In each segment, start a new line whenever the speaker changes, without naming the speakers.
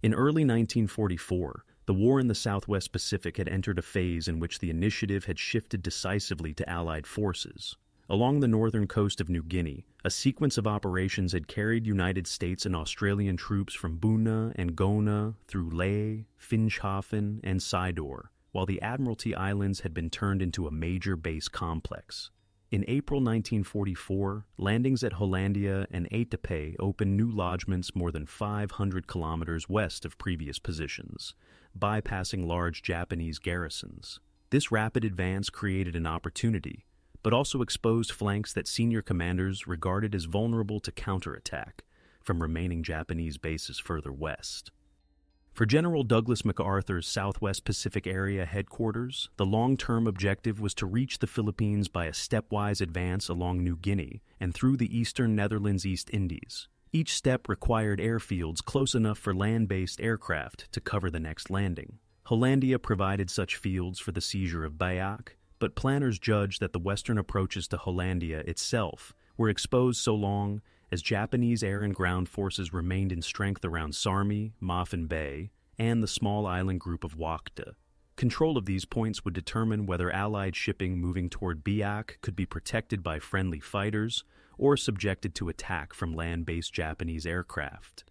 In early 1944, the war in the Southwest Pacific had entered a phase in which the initiative had shifted decisively to Allied forces. Along the northern coast of New Guinea, a sequence of operations had carried United States and Australian troops from Buna and Gona through Lae, Finschhafen, and Sidor, while the Admiralty Islands had been turned into a major base complex. In April 1944, landings at Hollandia and Aitape opened new lodgements more than 500 kilometers west of previous positions, bypassing large Japanese garrisons. This rapid advance created an opportunity, but also exposed flanks that senior commanders regarded as vulnerable to counterattack from remaining Japanese bases further west. For General Douglas MacArthur's Southwest Pacific Area headquarters, the long-term objective was to reach the Philippines by a stepwise advance along New Guinea and through the eastern Netherlands East Indies. Each step required airfields close enough for land-based aircraft to cover the next landing. Hollandia provided such fields for the seizure of Biak, but planners judged that the western approaches to Hollandia itself were exposed so long as Japanese air and ground forces remained in strength around Sarmi, Mopping Bay, and the small island group of Wakde. Control of these points would determine whether Allied shipping moving toward Biak could be protected by friendly fighters or subjected to attack from land-based Japanese aircraft.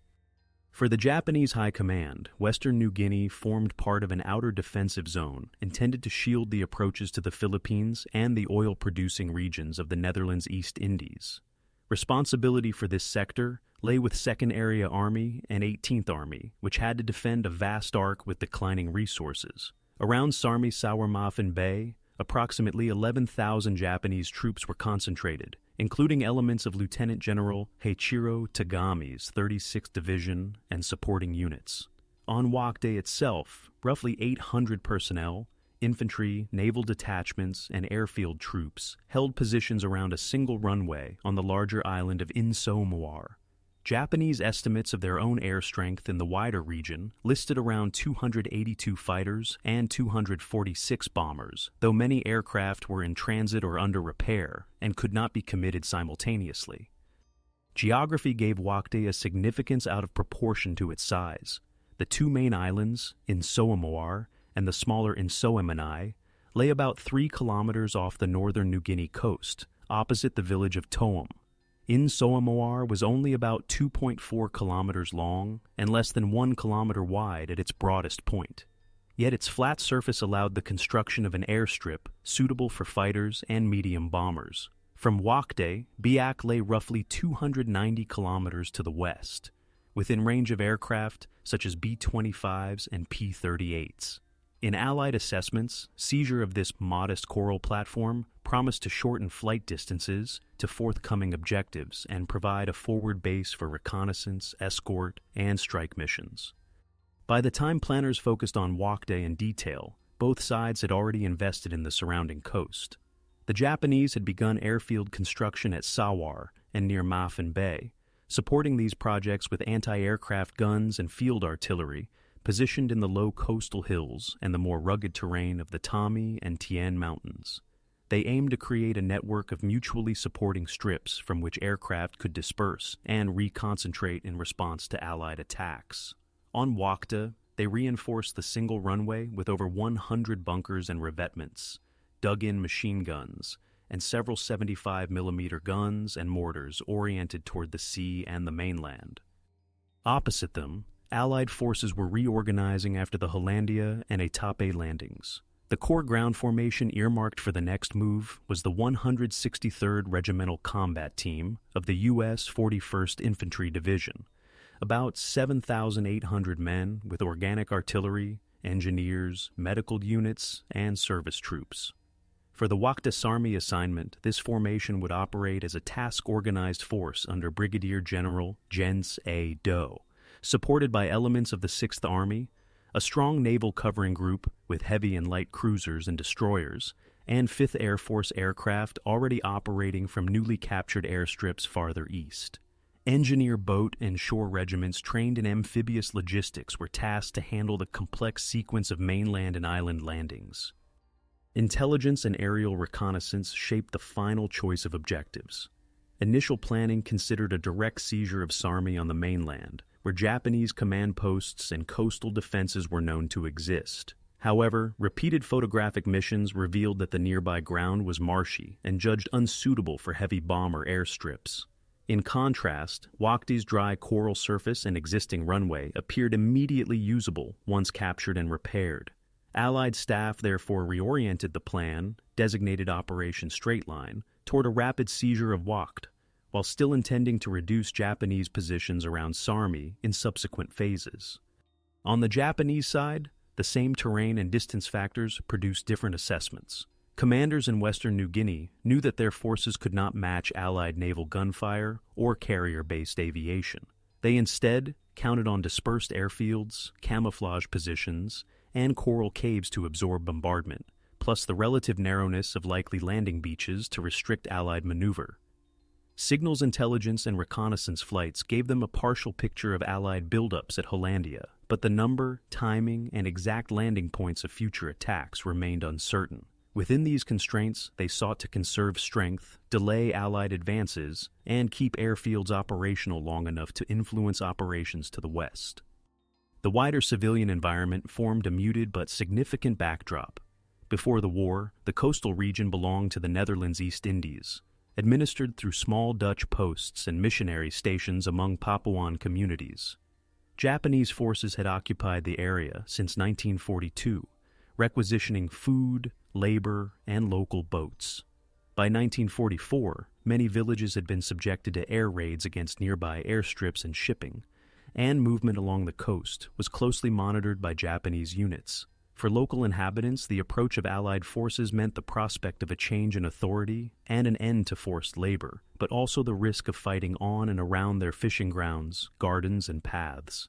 For the Japanese High Command, Western New Guinea formed part of an outer defensive zone intended to shield the approaches to the Philippines and the oil-producing regions of the Netherlands East Indies. Responsibility for this sector lay with 2nd Area Army and 18th Army, which had to defend a vast arc with declining resources. Around Sarmi-Mopping Bay, approximately 11,000 Japanese troops were concentrated, including elements of Lieutenant General Heichiro Tagami's 36th Division and supporting units. On Wakde itself, roughly 800 personnel, infantry, naval detachments, and airfield troops held positions around a single runway on the larger island of Insomuar. Japanese estimates of their own air strength in the wider region listed around 282 fighters and 246 bombers, though many aircraft were in transit or under repair and could not be committed simultaneously. Geography gave Wakde a significance out of proportion to its size. The two main islands, Insomuar and the smaller Insoemanai, lay about 3 kilometers off the northern New Guinea coast, opposite the village of Toum. Insoemuar was only about 2.4 kilometers long and less than 1 kilometer wide at its broadest point. Yet its flat surface allowed the construction of an airstrip suitable for fighters and medium bombers. From Wakde, Biak lay roughly 290 kilometers to the west, within range of aircraft such as B-25s and P-38s. In Allied assessments, seizure of this modest coral platform promised to shorten flight distances to forthcoming objectives and provide a forward base for reconnaissance, escort, and strike missions. By the time planners focused on Wakde in detail, both sides had already invested in the surrounding coast. The Japanese had begun airfield construction at Sawar and near Mopping Bay, supporting these projects with anti-aircraft guns and field artillery positioned in the low coastal hills and the more rugged terrain of the Tami and Tien Mountains. They aimed to create a network of mutually supporting strips from which aircraft could disperse and reconcentrate in response to Allied attacks. On Wakde, they reinforced the single runway with over 100 bunkers and revetments, dug-in machine guns, and several 75mm guns and mortars oriented toward the sea and the mainland. Opposite them, Allied forces were reorganizing after the Hollandia and Aitape landings. The core ground formation earmarked for the next move was the 163rd Regimental Combat Team of the U.S. 41st Infantry Division, about 7,800 men with organic artillery, engineers, medical units, and service troops. For the Wakde Sarmi assignment, this formation would operate as a task-organized force under Brigadier General Jens A. Doe, supported by elements of the 6th Army, a strong naval covering group with heavy and light cruisers and destroyers, and 5th Air Force aircraft already operating from newly captured airstrips farther east. Engineer boat and shore regiments trained in amphibious logistics were tasked to handle the complex sequence of mainland and island landings. Intelligence and aerial reconnaissance shaped the final choice of objectives. Initial planning considered a direct seizure of Sarmi on the mainland, where Japanese command posts and coastal defenses were known to exist. However, repeated photographic missions revealed that the nearby ground was marshy and judged unsuitable for heavy bomber airstrips. In contrast, Wakde's dry coral surface and existing runway appeared immediately usable once captured and repaired. Allied staff therefore reoriented the plan, designated Operation Straightline, toward a rapid seizure of Wakde, while still intending to reduce Japanese positions around Sarmi in subsequent phases. On the Japanese side, the same terrain and distance factors produced different assessments. Commanders in western New Guinea knew that their forces could not match Allied naval gunfire or carrier-based aviation. They instead counted on dispersed airfields, camouflage positions, and coral caves to absorb bombardment, plus the relative narrowness of likely landing beaches to restrict Allied maneuver. Signals intelligence and reconnaissance flights gave them a partial picture of Allied buildups at Hollandia, but the number, timing, and exact landing points of future attacks remained uncertain. Within these constraints, they sought to conserve strength, delay Allied advances, and keep airfields operational long enough to influence operations to the west. The wider civilian environment formed a muted but significant backdrop. Before the war, the coastal region belonged to the Netherlands East Indies, administered through small Dutch posts and missionary stations among Papuan communities. Japanese forces had occupied the area since 1942, requisitioning food, labor, and local boats. By 1944, many villages had been subjected to air raids against nearby airstrips and shipping, and movement along the coast was closely monitored by Japanese units. For local inhabitants, the approach of Allied forces meant the prospect of a change in authority and an end to forced labor, but also the risk of fighting on and around their fishing grounds, gardens, and paths.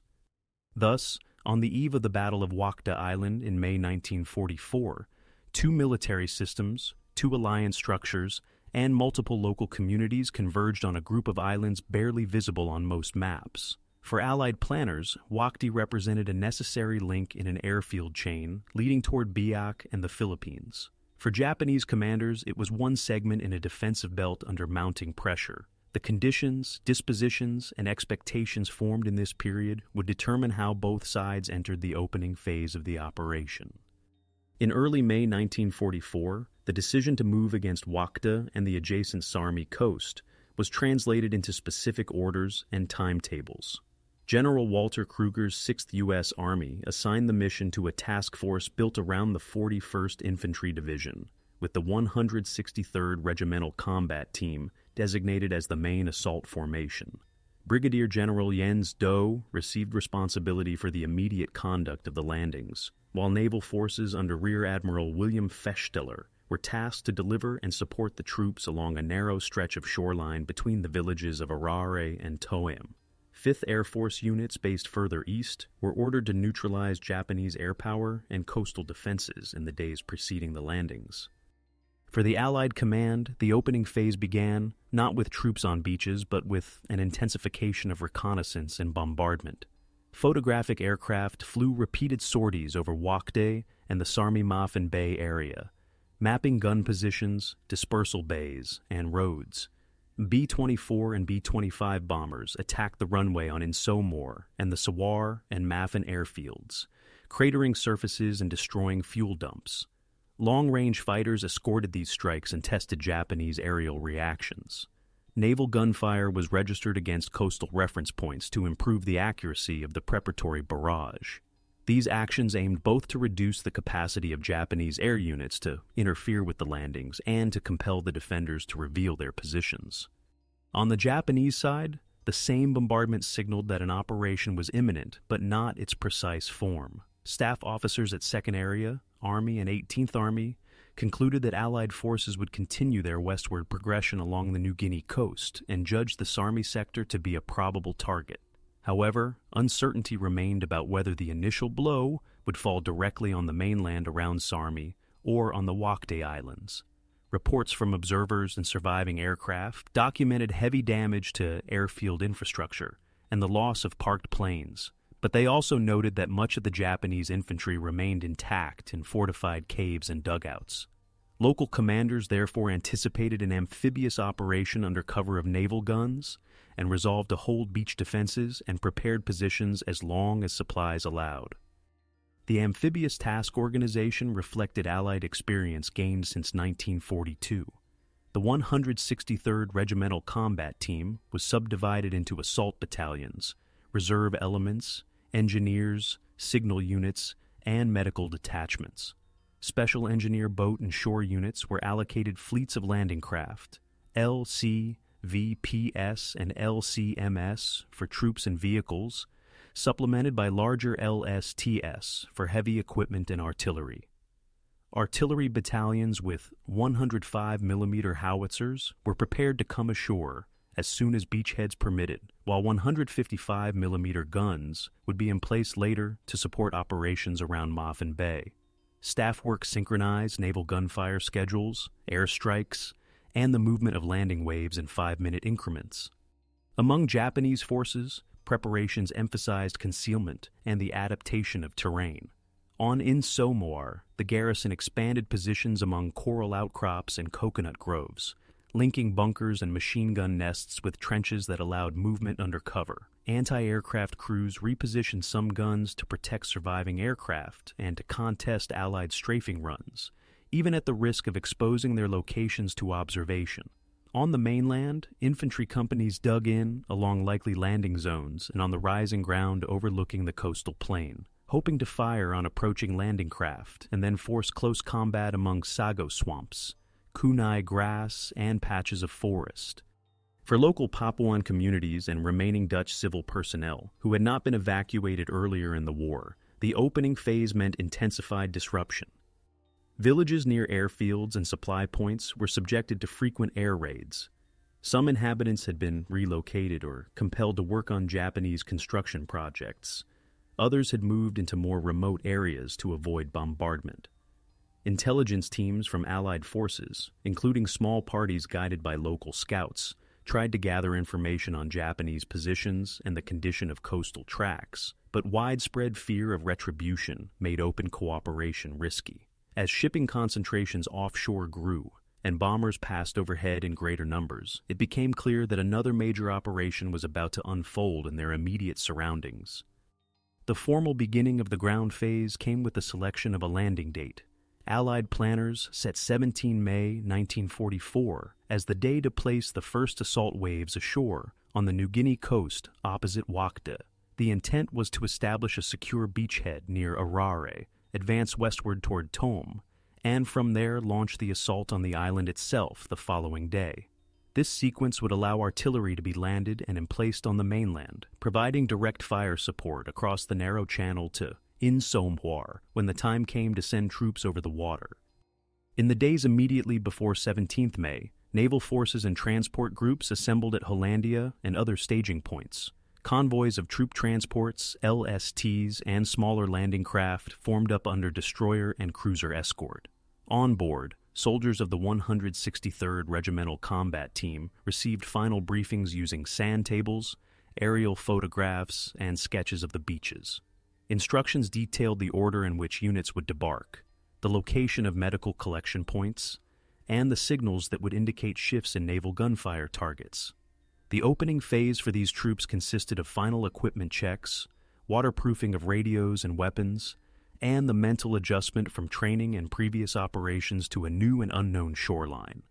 Thus, on the eve of the Battle of Wakde Island in May 1944, two military systems, two alliance structures, and multiple local communities converged on a group of islands barely visible on most maps. For Allied planners, Wakde represented a necessary link in an airfield chain leading toward Biak and the Philippines. For Japanese commanders, it was one segment in a defensive belt under mounting pressure. The conditions, dispositions, and expectations formed in this period would determine how both sides entered the opening phase of the operation. In early May 1944, the decision to move against Wakde and the adjacent Sarmi coast was translated into specific orders and timetables. General Walter Kruger's 6th U.S. Army assigned the mission to a task force built around the 41st Infantry Division, with the 163rd Regimental Combat Team designated as the main assault formation. Brigadier General Jens Doe received responsibility for the immediate conduct of the landings, while naval forces under Rear Admiral William Fechteler were tasked to deliver and support the troops along a narrow stretch of shoreline between the villages of Arare and Toem. 5th Air Force units based further east were ordered to neutralize Japanese air power and coastal defenses in the days preceding the landings. For the Allied command, the opening phase began not with troops on beaches, but with an intensification of reconnaissance and bombardment. Photographic aircraft flew repeated sorties over Wakde and the Sarmi-Mafen Bay area, mapping gun positions, dispersal bays, and roads. B-24 and B-25 bombers attacked the runway on Insomor and the Sawar and Mafen airfields, cratering surfaces and destroying fuel dumps. Long-range fighters escorted these strikes and tested Japanese aerial reactions. Naval gunfire was registered against coastal reference points to improve the accuracy of the preparatory barrage. These actions aimed both to reduce the capacity of Japanese air units to interfere with the landings and to compel the defenders to reveal their positions. On the Japanese side, the same bombardment signaled that an operation was imminent, but not its precise form. Staff officers at 2nd Area, Army, and 18th Army concluded that Allied forces would continue their westward progression along the New Guinea coast and judged the Sarmi sector to be a probable target. However, uncertainty remained about whether the initial blow would fall directly on the mainland around Sarmi or on the Wakde Islands. Reports from observers and surviving aircraft documented heavy damage to airfield infrastructure and the loss of parked planes, but they also noted that much of the Japanese infantry remained intact in fortified caves and dugouts. Local commanders therefore anticipated an amphibious operation under cover of naval guns and resolved to hold beach defenses and prepared positions as long as supplies allowed. The Amphibious Task Organization reflected Allied experience gained since 1942. The 163rd Regimental Combat Team was subdivided into assault battalions, reserve elements, engineers, signal units, and medical detachments. Special engineer boat and shore units were allocated fleets of landing craft, LC, VPS, and LCMS for troops and vehicles, supplemented by larger LSTS for heavy equipment and artillery. Artillery battalions with 105mm howitzers were prepared to come ashore as soon as beachheads permitted, while 155mm guns would be in place later to support operations around Mopping Bay. Staff work synchronized naval gunfire schedules, airstrikes, and the movement of landing waves in 5-minute increments. Among Japanese forces, preparations emphasized concealment and the adaptation of terrain. On Insomoir, the garrison expanded positions among coral outcrops and coconut groves, linking bunkers and machine gun nests with trenches that allowed movement under cover. Anti-aircraft crews repositioned some guns to protect surviving aircraft and to contest Allied strafing runs, even at the risk of exposing their locations to observation. On the mainland, infantry companies dug in along likely landing zones and on the rising ground overlooking the coastal plain, hoping to fire on approaching landing craft and then force close combat among sago swamps, kunai grass, and patches of forest. For local Papuan communities and remaining Dutch civil personnel who had not been evacuated earlier in the war, the opening phase meant intensified disruption. Villages near airfields and supply points were subjected to frequent air raids. Some inhabitants had been relocated or compelled to work on Japanese construction projects. Others had moved into more remote areas to avoid bombardment. Intelligence teams from Allied forces, including small parties guided by local scouts, tried to gather information on Japanese positions and the condition of coastal tracks, but widespread fear of retribution made open cooperation risky. As shipping concentrations offshore grew and bombers passed overhead in greater numbers, it became clear that another major operation was about to unfold in their immediate surroundings. The formal beginning of the ground phase came with the selection of a landing date. Allied planners set 17 May 1944 as the day to place the first assault waves ashore on the New Guinea coast opposite Wakde. The intent was to establish a secure beachhead near Arare, advance westward toward Tome, and from there launch the assault on the island itself the following day. This sequence would allow artillery to be landed and emplaced on the mainland, providing direct fire support across the narrow channel to Insomoir when the time came to send troops over the water. In the days immediately before 17th May, naval forces and transport groups assembled at Hollandia and other staging points. Convoys of troop transports, LSTs, and smaller landing craft formed up under destroyer and cruiser escort. On board, soldiers of the 163rd Regimental Combat Team received final briefings using sand tables, aerial photographs, and sketches of the beaches. Instructions detailed the order in which units would debark, the location of medical collection points, and the signals that would indicate shifts in naval gunfire targets. The opening phase for these troops consisted of final equipment checks, waterproofing of radios and weapons, and the mental adjustment from training and previous operations to a new and unknown shoreline.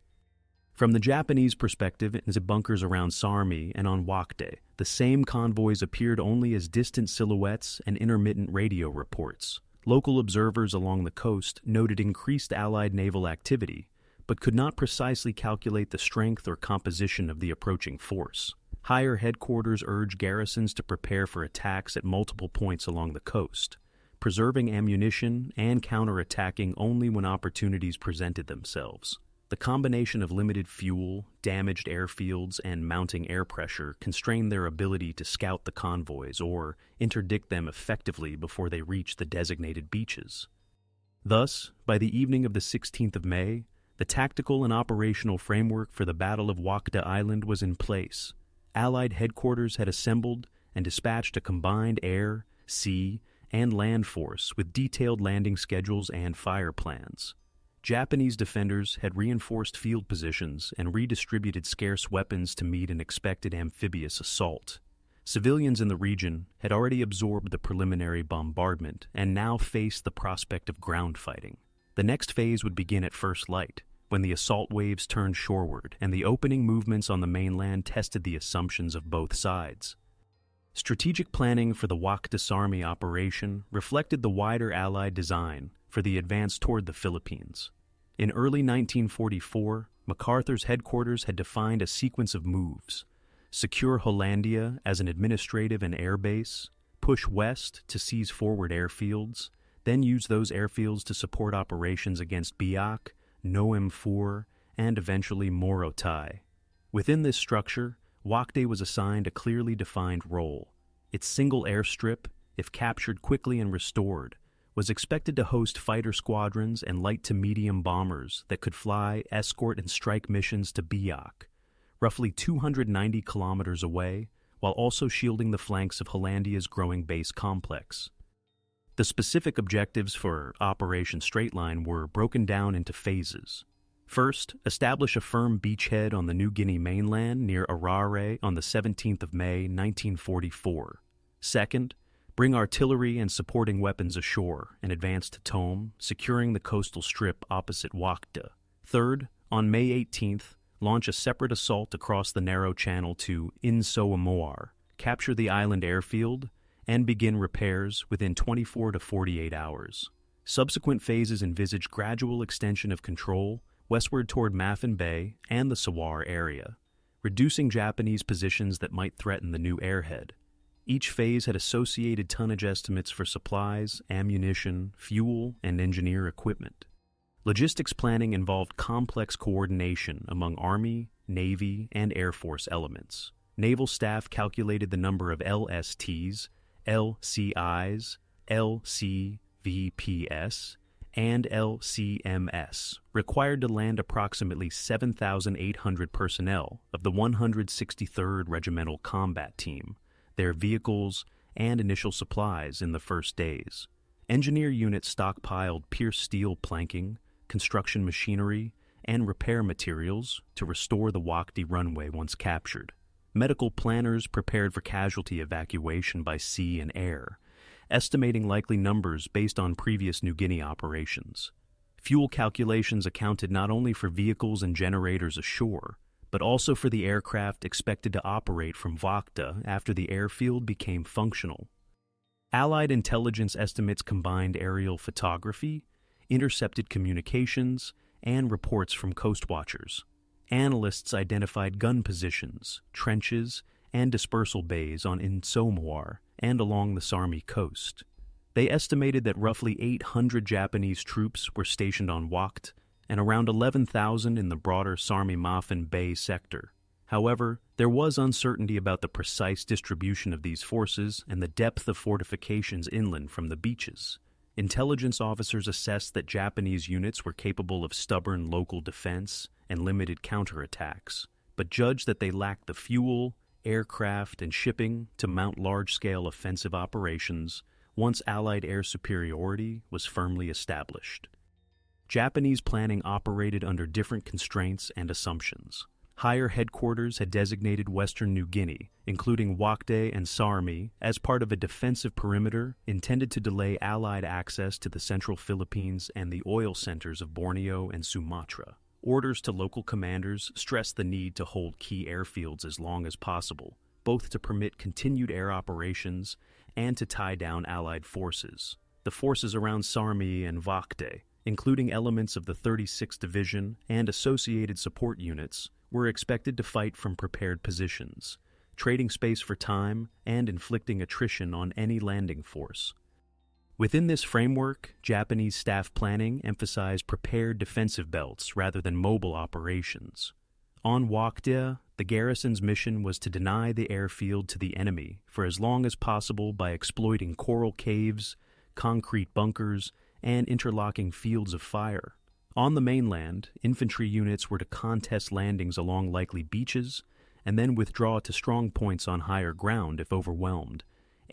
From the Japanese perspective, in the bunkers around Sarmi and on Wakde, the same convoys appeared only as distant silhouettes and intermittent radio reports. Local observers along the coast noted increased Allied naval activity, but could not precisely calculate the strength or composition of the approaching force. Higher headquarters urged garrisons to prepare for attacks at multiple points along the coast, preserving ammunition and counterattacking only when opportunities presented themselves. The combination of limited fuel, damaged airfields, and mounting air pressure constrained their ability to scout the convoys or interdict them effectively before they reached the designated beaches. Thus, by the evening of the 16th of May, the tactical and operational framework for the Battle of Wakde Island was in place. Allied headquarters had assembled and dispatched a combined air, sea, and land force with detailed landing schedules and fire plans. Japanese defenders had reinforced field positions and redistributed scarce weapons to meet an expected amphibious assault. Civilians in the region had already absorbed the preliminary bombardment and now faced the prospect of ground fighting. The next phase would begin at first light, when the assault waves turned shoreward and the opening movements on the mainland tested the assumptions of both sides. Strategic planning for the Wakde Army operation reflected the wider Allied design for the advance toward the Philippines. In early 1944, MacArthur's headquarters had defined a sequence of moves: secure Hollandia as an administrative and air base, push west to seize forward airfields, then use those airfields to support operations against Biak, Noem 4, and eventually Morotai. Within this structure, Wakde was assigned a clearly defined role. Its single airstrip, if captured quickly and restored, was expected to host fighter squadrons and light to medium bombers that could fly, escort, and strike missions to Biak, roughly 290 kilometers away, while also shielding the flanks of Hollandia's growing base complex. The specific objectives for Operation Straightline were broken down into phases. First, establish a firm beachhead on the New Guinea mainland near Arare on the 17th of May, 1944. Second, bring artillery and supporting weapons ashore and advance to Tome, securing the coastal strip opposite Wakde. Third, on May 18th, launch a separate assault across the narrow channel to Insoamoar, capture the island airfield, and begin repairs within 24 to 48 hours. Subsequent phases envisage gradual extension of control westward toward Maffin Bay and the Sawar area, reducing Japanese positions that might threaten the new airhead. Each phase had associated tonnage estimates for supplies, ammunition, fuel, and engineer equipment. Logistics planning involved complex coordination among Army, Navy, and Air Force elements. Naval staff calculated the number of LSTs, LCIs, LCVPS, and LCMS required to land approximately 7,800 personnel of the 163rd Regimental Combat Team, their vehicles, and initial supplies in the first days. Engineer units stockpiled pierced steel planking, construction machinery, and repair materials to restore the Wakde runway once captured. Medical planners prepared for casualty evacuation by sea and air, estimating likely numbers based on previous New Guinea operations. Fuel calculations accounted not only for vehicles and generators ashore, but also for the aircraft expected to operate from Wakde after the airfield became functional. Allied intelligence estimates combined aerial photography, intercepted communications, and reports from coast watchers. Analysts identified gun positions, trenches, and dispersal bays on Insoamoar and along the Sarmi coast. They estimated that roughly 800 Japanese troops were stationed on Wakde and around 11,000 in the broader Sarmi-Maffin Bay sector. However, there was uncertainty about the precise distribution of these forces and the depth of fortifications inland from the beaches. Intelligence officers assessed that Japanese units were capable of stubborn local defense and limited counterattacks, but judged that they lacked the fuel, aircraft, and shipping to mount large-scale offensive operations once Allied air superiority was firmly established. Japanese planning operated under different constraints and assumptions. Higher headquarters had designated Western New Guinea, including Wakde and Sarmi, as part of a defensive perimeter intended to delay Allied access to the central Philippines and the oil centers of Borneo and Sumatra. Orders to local commanders stressed the need to hold key airfields as long as possible, both to permit continued air operations and to tie down Allied forces. The forces around Sarmi and Wakde, including elements of the 36th Division and associated support units, were expected to fight from prepared positions, trading space for time and inflicting attrition on any landing force. Within this framework, Japanese staff planning emphasized prepared defensive belts rather than mobile operations. On Wakde, the garrison's mission was to deny the airfield to the enemy for as long as possible by exploiting coral caves, concrete bunkers, and interlocking fields of fire. On the mainland, infantry units were to contest landings along likely beaches and then withdraw to strong points on higher ground if overwhelmed,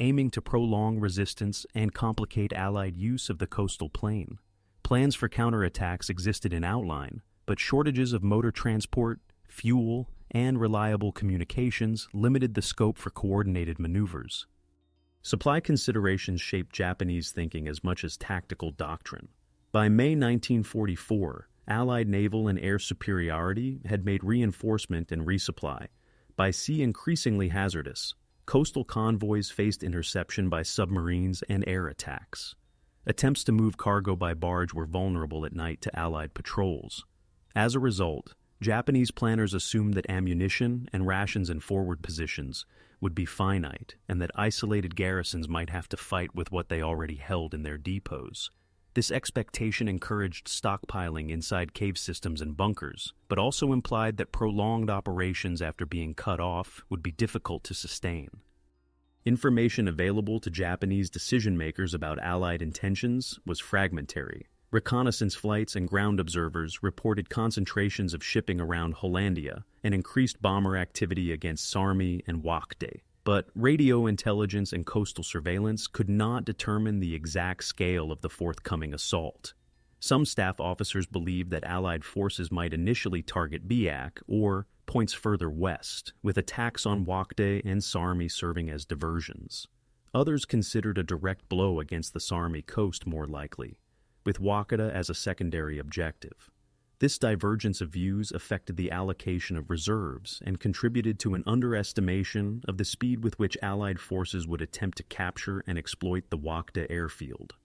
aiming to prolong resistance and complicate Allied use of the coastal plain. Plans for counterattacks existed in outline, but shortages of motor transport, fuel, and reliable communications limited the scope for coordinated maneuvers. Supply considerations shaped Japanese thinking as much as tactical doctrine. By May 1944, Allied naval and air superiority had made reinforcement and resupply, by sea increasingly hazardous. Coastal convoys faced interception by submarines and air attacks. Attempts to move cargo by barge were vulnerable at night to Allied patrols. As a result, Japanese planners assumed that ammunition and rations in forward positions would be finite and that isolated garrisons might have to fight with what they already held in their depots. This expectation encouraged stockpiling inside cave systems and bunkers, but also implied that prolonged operations after being cut off would be difficult to sustain. Information available to Japanese decision-makers about Allied intentions was fragmentary. Reconnaissance flights and ground observers reported concentrations of shipping around Hollandia and increased bomber activity against Sarmi and Wakde. But radio intelligence and coastal surveillance could not determine the exact scale of the forthcoming assault. Some staff officers believed that Allied forces might initially target Biak or points further west, with attacks on Wakde and Sarmi serving as diversions. Others considered a direct blow against the Sarmi coast more likely, with Wakde as a secondary objective. This divergence of views affected the allocation of reserves and contributed to an underestimation of the speed with which Allied forces would attempt to capture and exploit the Wakde airfield.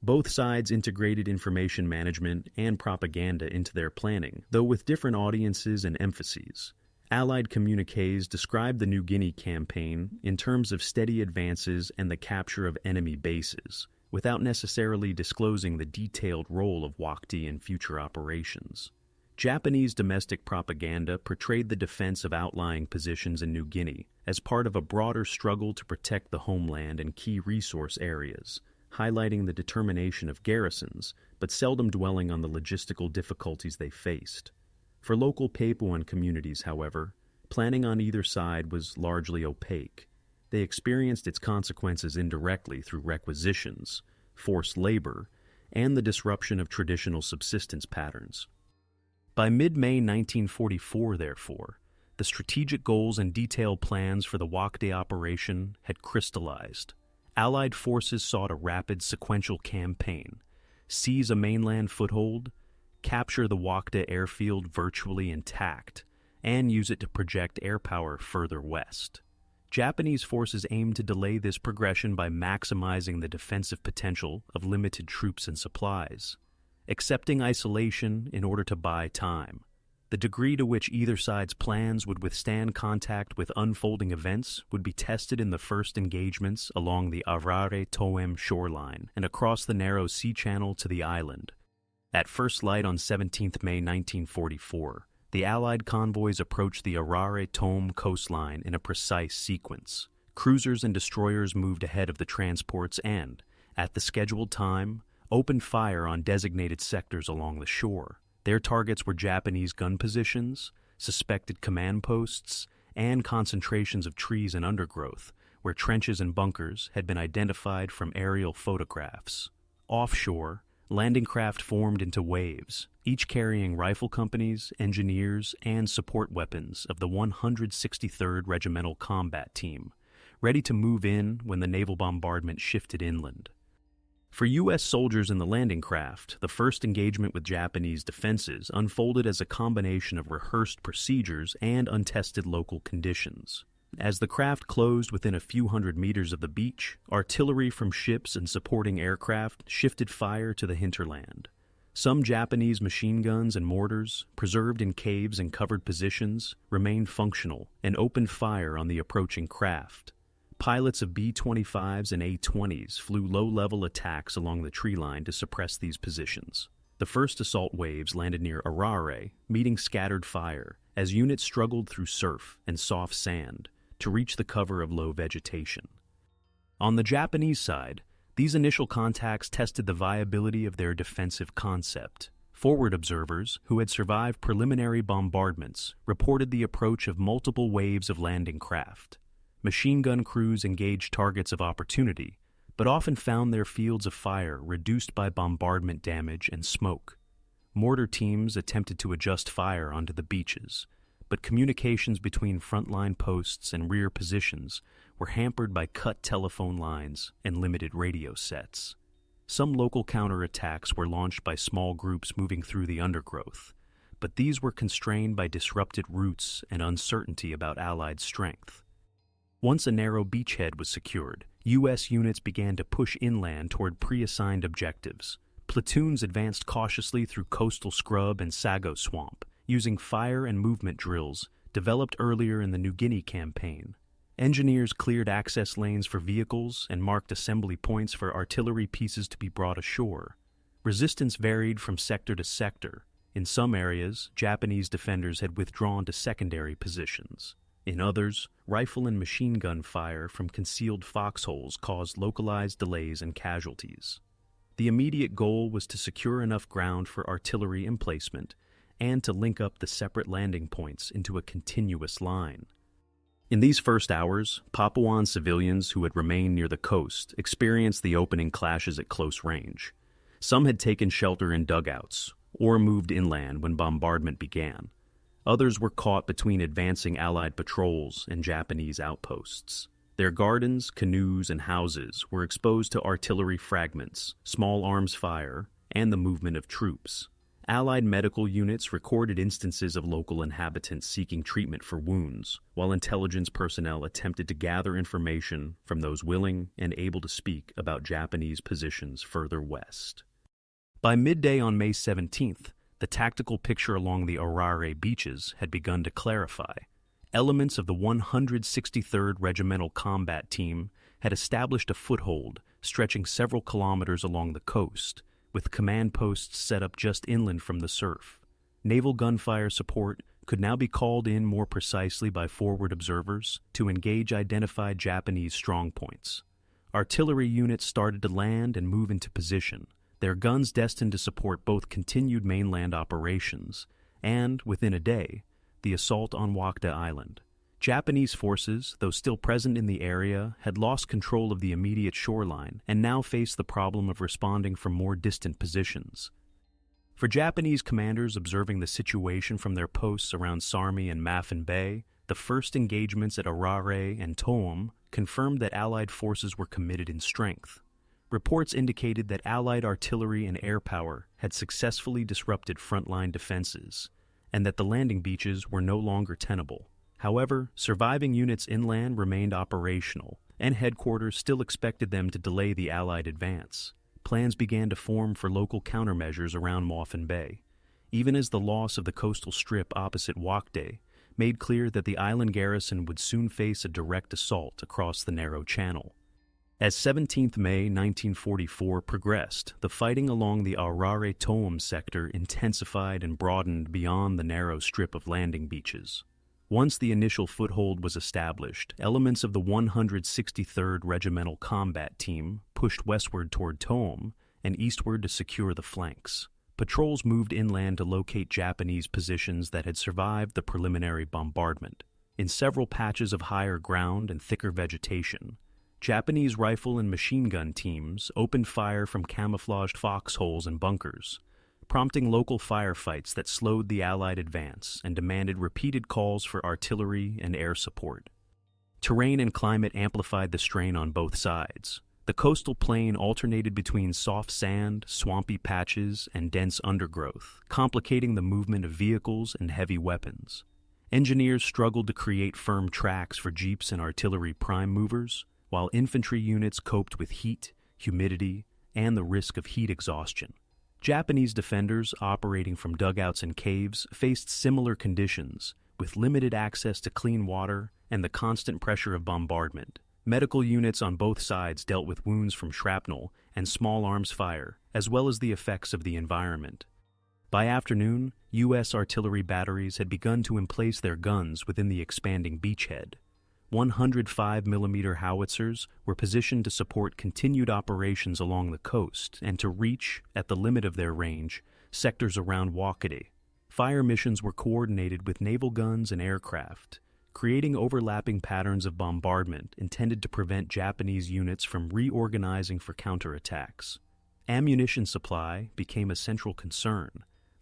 Both sides integrated information management and propaganda into their planning, though with different audiences and emphases. Allied communiques described the New Guinea campaign in terms of steady advances and the capture of enemy bases, without necessarily disclosing the detailed role of Wakde in future operations. Japanese domestic propaganda portrayed the defense of outlying positions in New Guinea as part of a broader struggle to protect the homeland and key resource areas, highlighting the determination of garrisons, but seldom dwelling on the logistical difficulties they faced. For local Papuan communities, however, planning on either side was largely opaque. They experienced its consequences indirectly through requisitions, forced labor, and the disruption of traditional subsistence patterns. By mid-May 1944, therefore, the strategic goals and detailed plans for the Wakde operation had crystallized. Allied forces sought a rapid sequential campaign: seize a mainland foothold, capture the Wakde airfield virtually intact, and use it to project air power further west. Japanese forces aimed to delay this progression by maximizing the defensive potential of limited troops and supplies, accepting isolation in order to buy time. The degree to which either side's plans would withstand contact with unfolding events would be tested in the first engagements along the Arare-Toem shoreline and across the narrow sea channel to the island. At first light on 17 May 1944, the Allied convoys approached the Arare-Toem coastline in a precise sequence. Cruisers and destroyers moved ahead of the transports and, at the scheduled time, opened fire on designated sectors along the shore. Their targets were Japanese gun positions, suspected command posts, and concentrations of trees and undergrowth, where trenches and bunkers had been identified from aerial photographs. Offshore, landing craft formed into waves, each carrying rifle companies, engineers, and support weapons of the 163rd Regimental Combat Team, ready to move in when the naval bombardment shifted inland. For U.S. soldiers in the landing craft, the first engagement with Japanese defenses unfolded as a combination of rehearsed procedures and untested local conditions. As the craft closed within a few hundred meters of the beach, artillery from ships and supporting aircraft shifted fire to the hinterland. Some Japanese machine guns and mortars, preserved in caves and covered positions, remained functional and opened fire on the approaching craft. Pilots of B-25s and A-20s flew low-level attacks along the tree line to suppress these positions. The first assault waves landed near Arare, meeting scattered fire, as units struggled through surf and soft sand to reach the cover of low vegetation. On the Japanese side, these initial contacts tested the viability of their defensive concept. Forward observers, who had survived preliminary bombardments, reported the approach of multiple waves of landing craft. Machine gun crews engaged targets of opportunity, but often found their fields of fire reduced by bombardment damage and smoke. Mortar teams attempted to adjust fire onto the beaches, but communications between frontline posts and rear positions were hampered by cut telephone lines and limited radio sets. Some local counterattacks were launched by small groups moving through the undergrowth, but these were constrained by disrupted routes and uncertainty about Allied strength. Once a narrow beachhead was secured, U.S. units began to push inland toward pre-assigned objectives. Platoons advanced cautiously through coastal scrub and sago swamp, using fire and movement drills developed earlier in the New Guinea campaign. Engineers cleared access lanes for vehicles and marked assembly points for artillery pieces to be brought ashore. Resistance varied from sector to sector. In some areas, Japanese defenders had withdrawn to secondary positions. In others, rifle and machine gun fire from concealed foxholes caused localized delays and casualties. The immediate goal was to secure enough ground for artillery emplacement and to link up the separate landing points into a continuous line. In these first hours, Papuan civilians who had remained near the coast experienced the opening clashes at close range. Some had taken shelter in dugouts or moved inland when bombardment began. Others were caught between advancing Allied patrols and Japanese outposts. Their gardens, canoes, and houses were exposed to artillery fragments, small arms fire, and the movement of troops. Allied medical units recorded instances of local inhabitants seeking treatment for wounds, while intelligence personnel attempted to gather information from those willing and able to speak about Japanese positions further west. By midday on May 17th, the tactical picture along the Arare beaches had begun to clarify. Elements of the 163rd Regimental Combat Team had established a foothold stretching several kilometers along the coast, with command posts set up just inland from the surf. Naval gunfire support could now be called in more precisely by forward observers to engage identified Japanese strongpoints. Artillery units started to land and move into position, their guns destined to support both continued mainland operations and, within a day, the assault on Wakde Island. Japanese forces, though still present in the area, had lost control of the immediate shoreline and now faced the problem of responding from more distant positions. For Japanese commanders observing the situation from their posts around Sarmi and Maffin Bay, the first engagements at Arare and Toom confirmed that Allied forces were committed in strength. Reports indicated that Allied artillery and air power had successfully disrupted frontline defenses, and that the landing beaches were no longer tenable. However, surviving units inland remained operational, and headquarters still expected them to delay the Allied advance. Plans began to form for local countermeasures around Maffin Bay, even as the loss of the coastal strip opposite Wakde made clear that the island garrison would soon face a direct assault across the narrow channel. As 17th May 1944 progressed, the fighting along the Arare-Toom sector intensified and broadened beyond the narrow strip of landing beaches. Once the initial foothold was established, elements of the 163rd Regimental Combat Team pushed westward toward Toom and eastward to secure the flanks. Patrols moved inland to locate Japanese positions that had survived the preliminary bombardment. In several patches of higher ground and thicker vegetation, Japanese rifle and machine gun teams opened fire from camouflaged foxholes and bunkers, prompting local firefights that slowed the Allied advance and demanded repeated calls for artillery and air support. Terrain and climate amplified the strain on both sides. The coastal plain alternated between soft sand, swampy patches, and dense undergrowth, complicating the movement of vehicles and heavy weapons. Engineers struggled to create firm tracks for jeeps and artillery prime movers, while infantry units coped with heat, humidity, and the risk of heat exhaustion. Japanese defenders operating from dugouts and caves faced similar conditions, with limited access to clean water and the constant pressure of bombardment. Medical units on both sides dealt with wounds from shrapnel and small arms fire, as well as the effects of the environment. By afternoon, U.S. artillery batteries had begun to emplace their guns within the expanding beachhead. 105mm howitzers were positioned to support continued operations along the coast and to reach, at the limit of their range, sectors around Wakde. Fire missions were coordinated with naval guns and aircraft, creating overlapping patterns of bombardment intended to prevent Japanese units from reorganizing for counterattacks. Ammunition supply became a central concern.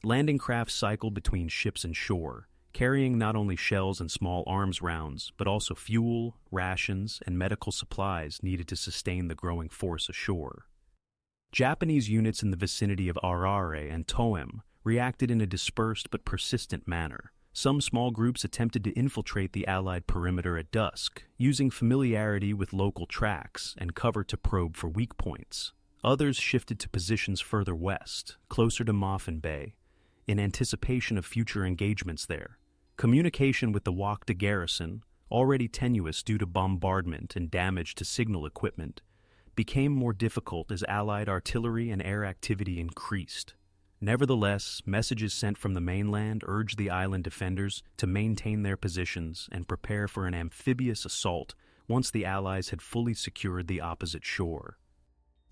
Landing craft cycled between ships and shore, carrying not only shells and small arms rounds, but also fuel, rations, and medical supplies needed to sustain the growing force ashore. Japanese units in the vicinity of Arare and Toem reacted in a dispersed but persistent manner. Some small groups attempted to infiltrate the Allied perimeter at dusk, using familiarity with local tracks and cover to probe for weak points. Others shifted to positions further west, closer to Mopping Bay, in anticipation of future engagements there. Communication with the Wakde garrison, already tenuous due to bombardment and damage to signal equipment, became more difficult as Allied artillery and air activity increased. Nevertheless, messages sent from the mainland urged the island defenders to maintain their positions and prepare for an amphibious assault once the Allies had fully secured the opposite shore.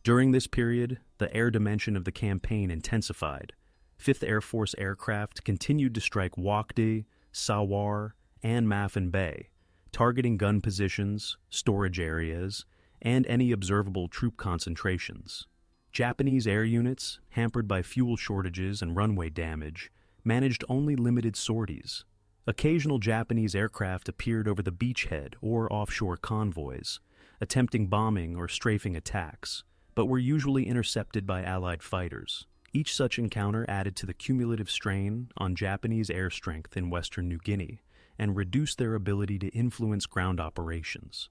During this period, the air dimension of the campaign intensified. 5th Air Force aircraft continued to strike Wakde, Sawar, and Mopping Bay, targeting gun positions, storage areas, and any observable troop concentrations. Japanese air units, hampered by fuel shortages and runway damage, managed only limited sorties. Occasional Japanese aircraft appeared over the beachhead or offshore convoys, attempting bombing or strafing attacks, but were usually intercepted by Allied fighters. Each such encounter added to the cumulative strain on Japanese air strength in western New Guinea and reduced their ability to influence ground operations.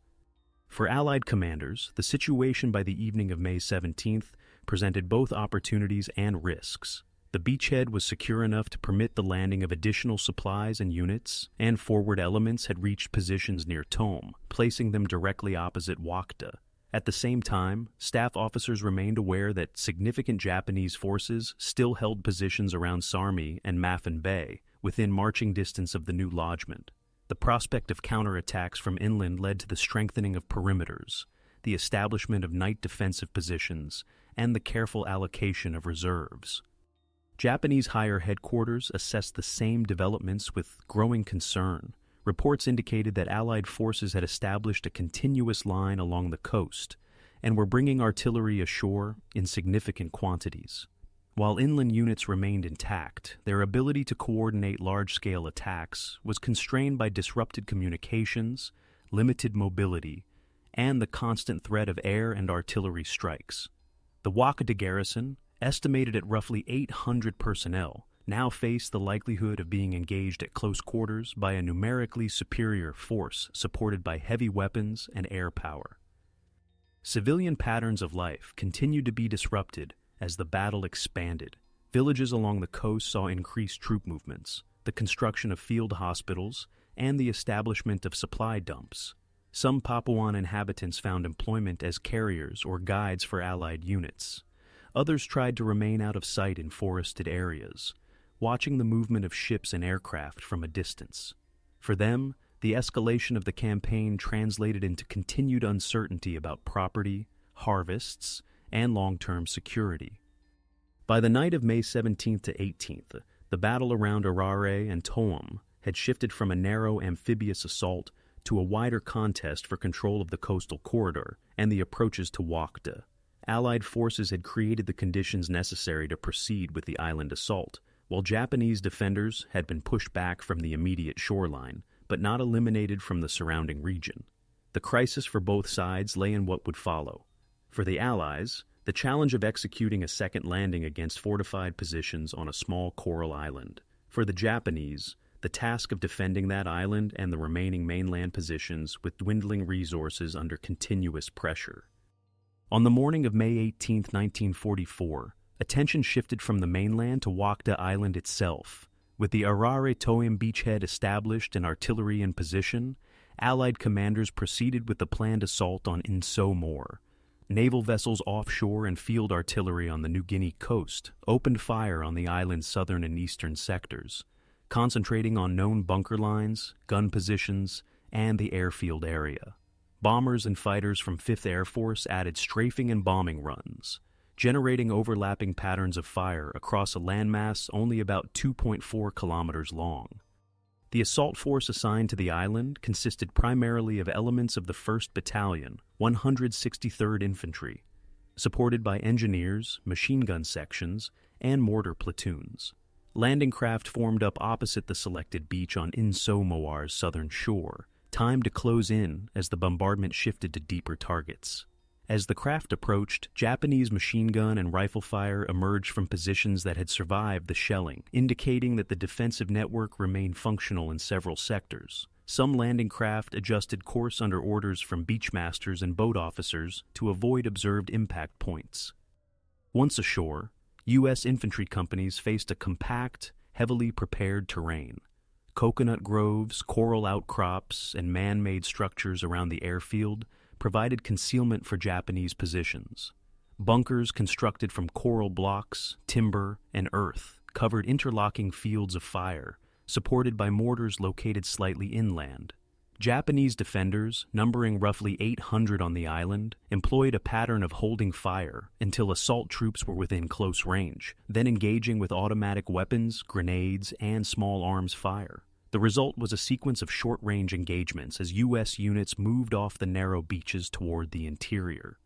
For Allied commanders, the situation by the evening of May 17th presented both opportunities and risks. The beachhead was secure enough to permit the landing of additional supplies and units, and forward elements had reached positions near Toem, placing them directly opposite Wakde. At the same time, staff officers remained aware that significant Japanese forces still held positions around Sarmi and Mopping Bay, within marching distance of the new lodgment. The prospect of counterattacks from inland led to the strengthening of perimeters, the establishment of night defensive positions, and the careful allocation of reserves. Japanese higher headquarters assessed the same developments with growing concern. Reports indicated that Allied forces had established a continuous line along the coast and were bringing artillery ashore in significant quantities. While inland units remained intact, their ability to coordinate large-scale attacks was constrained by disrupted communications, limited mobility, and the constant threat of air and artillery strikes. The Wakde garrison, estimated at roughly 800 personnel, now faced the likelihood of being engaged at close quarters by a numerically superior force supported by heavy weapons and air power. Civilian patterns of life continued to be disrupted as the battle expanded. Villages along the coast saw increased troop movements, the construction of field hospitals, and the establishment of supply dumps. Some Papuan inhabitants found employment as carriers or guides for Allied units. Others tried to remain out of sight in forested areas, watching the movement of ships and aircraft from a distance. For them, the escalation of the campaign translated into continued uncertainty about property, harvests, and long-term security. By the night of May 17th to 18th, the battle around Arare and Toem had shifted from a narrow amphibious assault to a wider contest for control of the coastal corridor and the approaches to Wakde. Allied forces had created the conditions necessary to proceed with the island assault, while Japanese defenders had been pushed back from the immediate shoreline, but not eliminated from the surrounding region. The crisis for both sides lay in what would follow. For the Allies, the challenge of executing a second landing against fortified positions on a small coral island. For the Japanese, the task of defending that island and the remaining mainland positions with dwindling resources under continuous pressure. On the morning of May 18, 1944, attention shifted from the mainland to Wakde Island itself. With the Arare-Toem beachhead established and artillery in position, Allied commanders proceeded with the planned assault on Insomore. Naval vessels offshore and field artillery on the New Guinea coast opened fire on the island's southern and eastern sectors, concentrating on known bunker lines, gun positions, and the airfield area. Bombers and fighters from 5th Air Force added strafing and bombing runs, generating overlapping patterns of fire across a landmass only about 2.4 kilometers long. The assault force assigned to the island consisted primarily of elements of the 1st Battalion, 163rd Infantry, supported by engineers, machine gun sections, and mortar platoons. Landing craft formed up opposite the selected beach on Inso-Moar's southern shore, timed to close in as the bombardment shifted to deeper targets. As the craft approached, Japanese machine gun and rifle fire emerged from positions that had survived the shelling, indicating that the defensive network remained functional in several sectors. Some landing craft adjusted course under orders from beachmasters and boat officers to avoid observed impact points. Once ashore, U.S. infantry companies faced a compact, heavily prepared terrain. Coconut groves, coral outcrops, and man-made structures around the airfield provided concealment for Japanese positions. Bunkers constructed from coral blocks, timber, and earth covered interlocking fields of fire, supported by mortars located slightly inland. Japanese defenders, numbering roughly 800 on the island, employed a pattern of holding fire until assault troops were within close range, then engaging with automatic weapons, grenades, and small arms fire. The result was a sequence of short-range engagements as U.S. units moved off the narrow beaches toward the interior.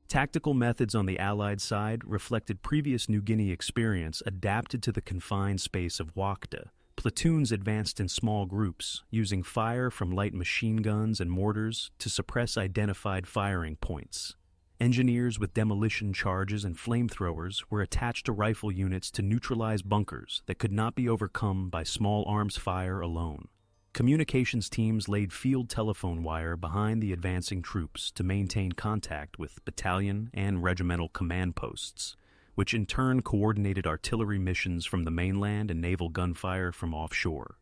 Tactical methods on the Allied side reflected previous New Guinea experience adapted to the confined space of Wakde. Platoons advanced in small groups, using fire from light machine guns and mortars to suppress identified firing points. Engineers with demolition charges and flamethrowers were attached to rifle units to neutralize bunkers that could not be overcome by small arms fire alone. Communications teams laid field telephone wire behind the advancing troops to maintain contact with battalion and regimental command posts, which in turn coordinated artillery missions from the mainland and naval gunfire from offshore.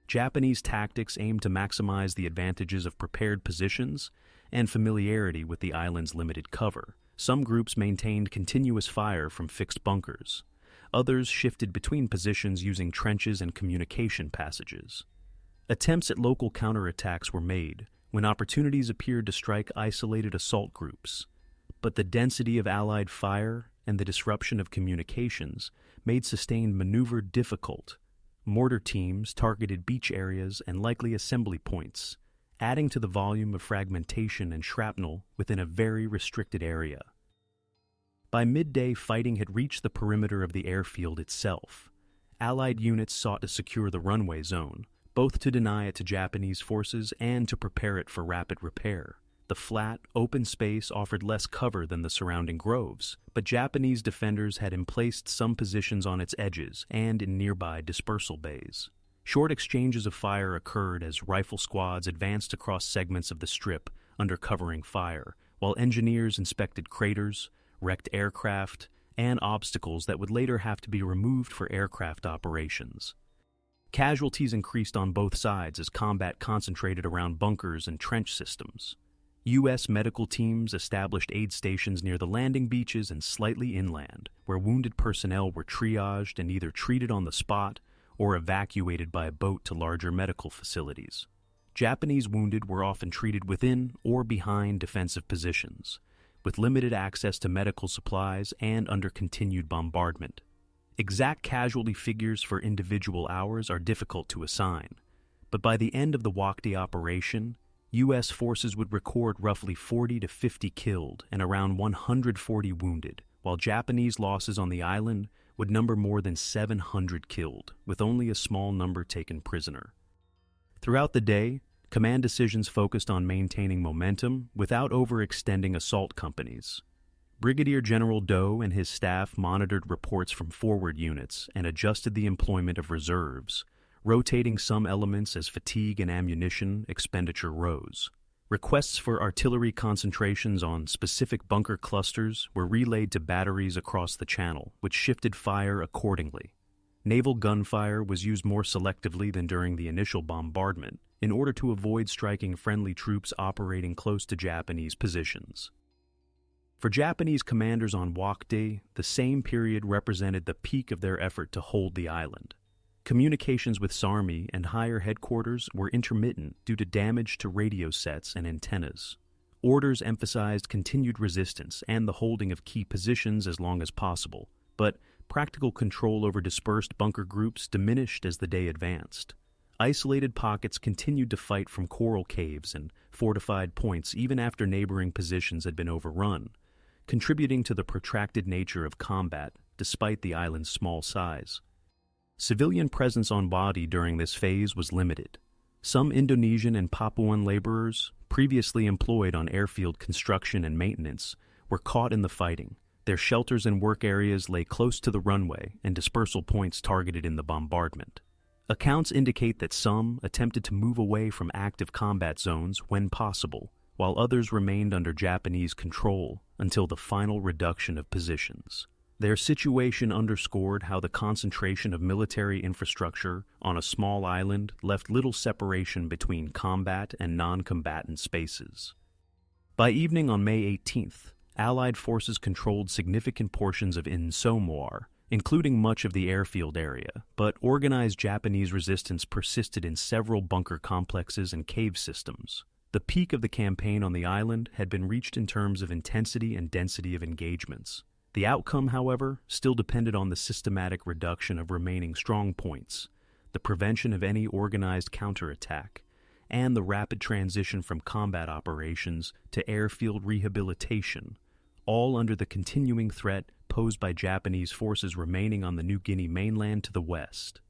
Japanese tactics aimed to maximize the advantages of prepared positions and familiarity with the island's limited cover. Some groups maintained continuous fire from fixed bunkers. Others shifted between positions using trenches and communication passages. Attempts at local counterattacks were made when opportunities appeared to strike isolated assault groups, but the density of Allied fire and the disruption of communications made sustained maneuver difficult. Mortar teams targeted beach areas and likely assembly points, adding to the volume of fragmentation and shrapnel within a very restricted area. By midday, fighting had reached the perimeter of the airfield itself. Allied units sought to secure the runway zone, both to deny it to Japanese forces and to prepare it for rapid repair. The flat, open space offered less cover than the surrounding groves, but Japanese defenders had emplaced some positions on its edges and in nearby dispersal bays. Short exchanges of fire occurred as rifle squads advanced across segments of the strip under covering fire, while engineers inspected craters, wrecked aircraft, and obstacles that would later have to be removed for aircraft operations. Casualties increased on both sides as combat concentrated around bunkers and trench systems. U.S. medical teams established aid stations near the landing beaches and slightly inland, where wounded personnel were triaged and either treated on the spot or evacuated by a boat to larger medical facilities. Japanese wounded were often treated within or behind defensive positions, with limited access to medical supplies and under continued bombardment. Exact casualty figures for individual hours are difficult to assign, but by the end of the Wakde operation, U.S. forces would record roughly 40 to 50 killed and around 140 wounded, while Japanese losses on the island would number more than 700 killed, with only a small number taken prisoner. Throughout the day, command decisions focused on maintaining momentum without overextending assault companies. Brigadier General Doe and his staff monitored reports from forward units and adjusted the employment of reserves, rotating some elements as fatigue and ammunition expenditure rose. Requests for artillery concentrations on specific bunker clusters were relayed to batteries across the channel, which shifted fire accordingly. Naval gunfire was used more selectively than during the initial bombardment, in order to avoid striking friendly troops operating close to Japanese positions. For Japanese commanders on Wakde, the same period represented the peak of their effort to hold the island. Communications with SARMI and higher headquarters were intermittent due to damage to radio sets and antennas. Orders emphasized continued resistance and the holding of key positions as long as possible, but practical control over dispersed bunker groups diminished as the day advanced. isolated pockets continued to fight from coral caves and fortified points even after neighboring positions had been overrun, contributing to the protracted nature of combat despite the island's small size. Civilian presence on Wakde during this phase was limited. Some Indonesian and Papuan laborers, previously employed on airfield construction and maintenance, were caught in the fighting. Their shelters and work areas lay close to the runway and dispersal points targeted in the bombardment. Accounts indicate that some attempted to move away from active combat zones when possible, while others remained under Japanese control until the final reduction of positions. Their situation underscored how the concentration of military infrastructure on a small island left little separation between combat and non-combatant spaces. By evening on May 18th, Allied forces controlled significant portions of Insomuar, including much of the airfield area, but organized Japanese resistance persisted in several bunker complexes and cave systems. The peak of the campaign on the island had been reached in terms of intensity and density of engagements. The outcome, however, still depended on the systematic reduction of remaining strong points, the prevention of any organized counterattack, and the rapid transition from combat operations to airfield rehabilitation, all under the continuing threat posed by Japanese forces remaining on the New Guinea mainland to the west.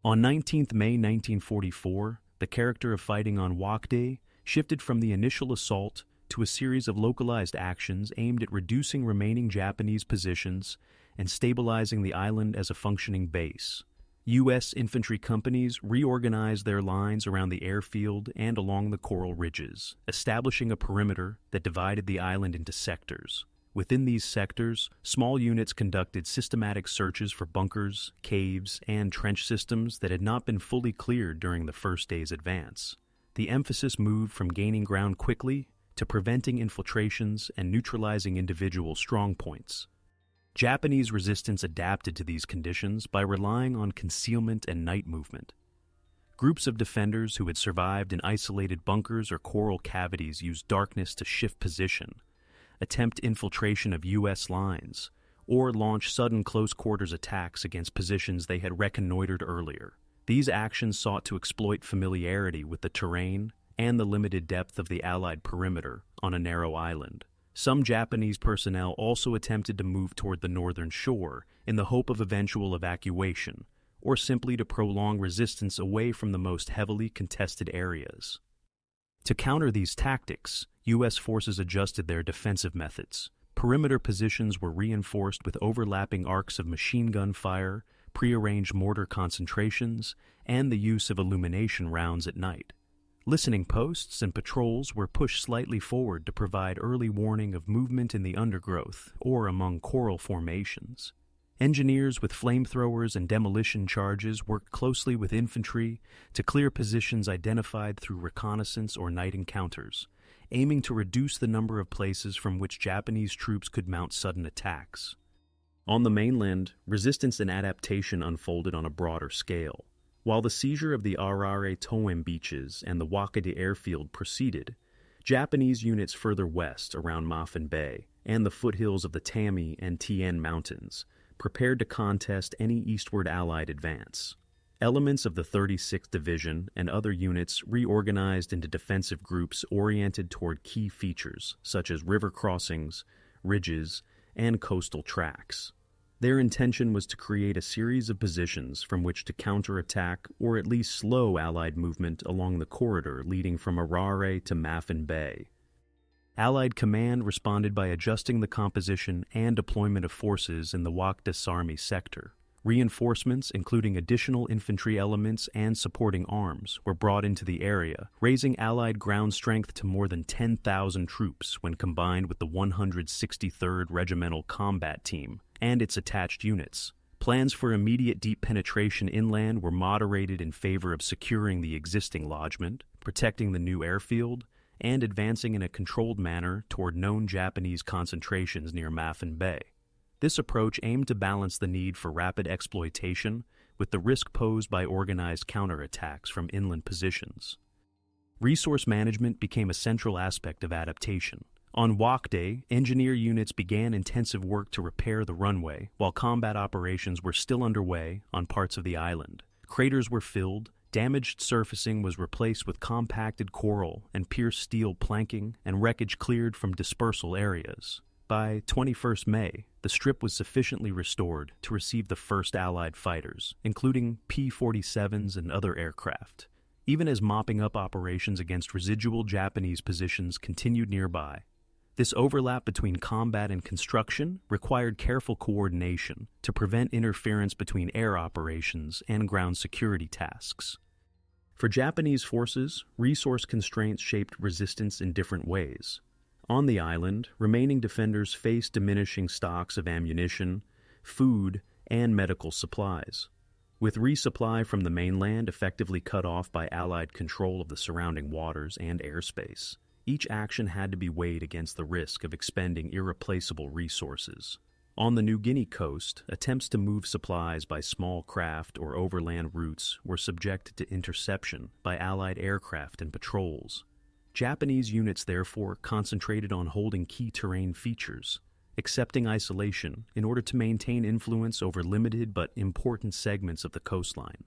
On 19th May 1944, the character of fighting on Wakde shifted from the initial assault to a series of localized actions aimed at reducing remaining Japanese positions and stabilizing the island as a functioning base. U.S. infantry companies reorganized their lines around the airfield and along the coral ridges, establishing a perimeter that divided the island into sectors. Within these sectors, small units conducted systematic searches for bunkers, caves, and trench systems that had not been fully cleared during the first day's advance. The emphasis moved from gaining ground quickly to preventing infiltrations and neutralizing individual strongpoints. Japanese resistance adapted to these conditions by relying on concealment and night movement. Groups of defenders who had survived in isolated bunkers or coral cavities used darkness to shift position, attempt infiltration of U.S. lines, or launch sudden close-quarters attacks against positions they had reconnoitered earlier. These actions sought to exploit familiarity with the terrain and the limited depth of the Allied perimeter on a narrow island. Some Japanese personnel also attempted to move toward the northern shore in the hope of eventual evacuation, or simply to prolong resistance away from the most heavily contested areas. To counter these tactics, U.S. forces adjusted their defensive methods. Perimeter positions were reinforced with overlapping arcs of machine gun fire, prearranged mortar concentrations, and the use of illumination rounds at night. Listening posts and patrols were pushed slightly forward to provide early warning of movement in the undergrowth or among coral formations. Engineers with flamethrowers and demolition charges worked closely with infantry to clear positions identified through reconnaissance or night encounters, aiming to reduce the number of places from which Japanese troops could mount sudden attacks. On the mainland, resistance and adaptation unfolded on a broader scale. While the seizure of the Arare Toem beaches and the Wakde airfield proceeded, Japanese units further west around Mopping Bay and the foothills of the Tami and Tien Mountains prepared to contest any eastward Allied advance. Elements of the 36th Division and other units reorganized into defensive groups oriented toward key features such as river crossings, ridges, and coastal tracks. Their intention was to create a series of positions from which to counterattack or at least slow Allied movement along the corridor leading from Arare to Mopping Bay. Allied command responded by adjusting the composition and deployment of forces in the Wakde Sarmi sector. Reinforcements, including additional infantry elements and supporting arms, were brought into the area, raising Allied ground strength to more than 10,000 troops when combined with the 163rd Regimental Combat Team and its attached units. Plans for immediate deep penetration inland were moderated in favor of securing the existing lodgment, protecting the new airfield, and advancing in a controlled manner toward known Japanese concentrations near Mopping Bay. This approach aimed to balance the need for rapid exploitation with the risk posed by organized counterattacks from inland positions. Resource management became a central aspect of adaptation. On Wakde, engineer units began intensive work to repair the runway, while combat operations were still underway on parts of the island. Craters were filled, Damaged surfacing was replaced with compacted coral and pierced steel planking, and wreckage cleared from dispersal areas. By 21st May, the strip was sufficiently restored to receive the first Allied fighters, including P-47s and other aircraft, even as mopping up operations against residual Japanese positions continued nearby. This overlap between combat and construction required careful coordination to prevent interference between air operations and ground security tasks. For Japanese forces, resource constraints shaped resistance in different ways. On the island, remaining defenders faced diminishing stocks of ammunition, food, and medical supplies. With resupply from the mainland effectively cut off by Allied control of the surrounding waters and airspace, each action had to be weighed against the risk of expending irreplaceable resources. On the New Guinea coast, attempts to move supplies by small craft or overland routes were subjected to interception by Allied aircraft and patrols. Japanese units therefore concentrated on holding key terrain features, accepting isolation in order to maintain influence over limited but important segments of the coastline.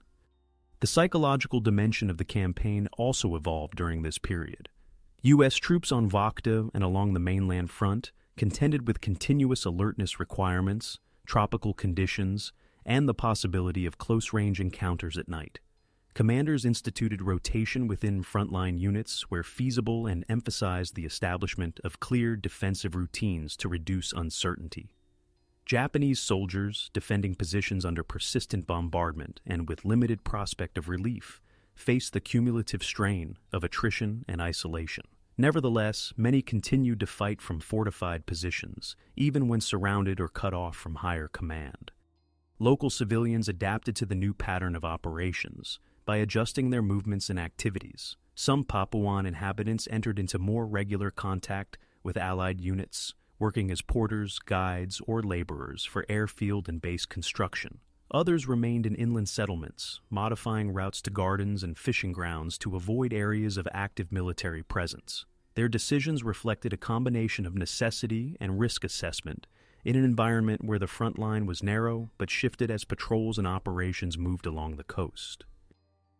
The psychological dimension of the campaign also evolved during this period. U.S. troops on Wakde and along the mainland front contended with continuous alertness requirements, tropical conditions, and the possibility of close-range encounters at night. Commanders instituted rotation within frontline units where feasible and emphasized the establishment of clear defensive routines to reduce uncertainty. Japanese soldiers, defending positions under persistent bombardment and with limited prospect of relief, faced the cumulative strain of attrition and isolation. Nevertheless, many continued to fight from fortified positions, even when surrounded or cut off from higher command. Local civilians adapted to the new pattern of operations by adjusting their movements and activities. Some Papuan inhabitants entered into more regular contact with Allied units, working as porters, guides, or laborers for airfield and base construction. Others remained in inland settlements, modifying routes to gardens and fishing grounds to avoid areas of active military presence. Their decisions reflected a combination of necessity and risk assessment in an environment where the front line was narrow but shifted as patrols and operations moved along the coast.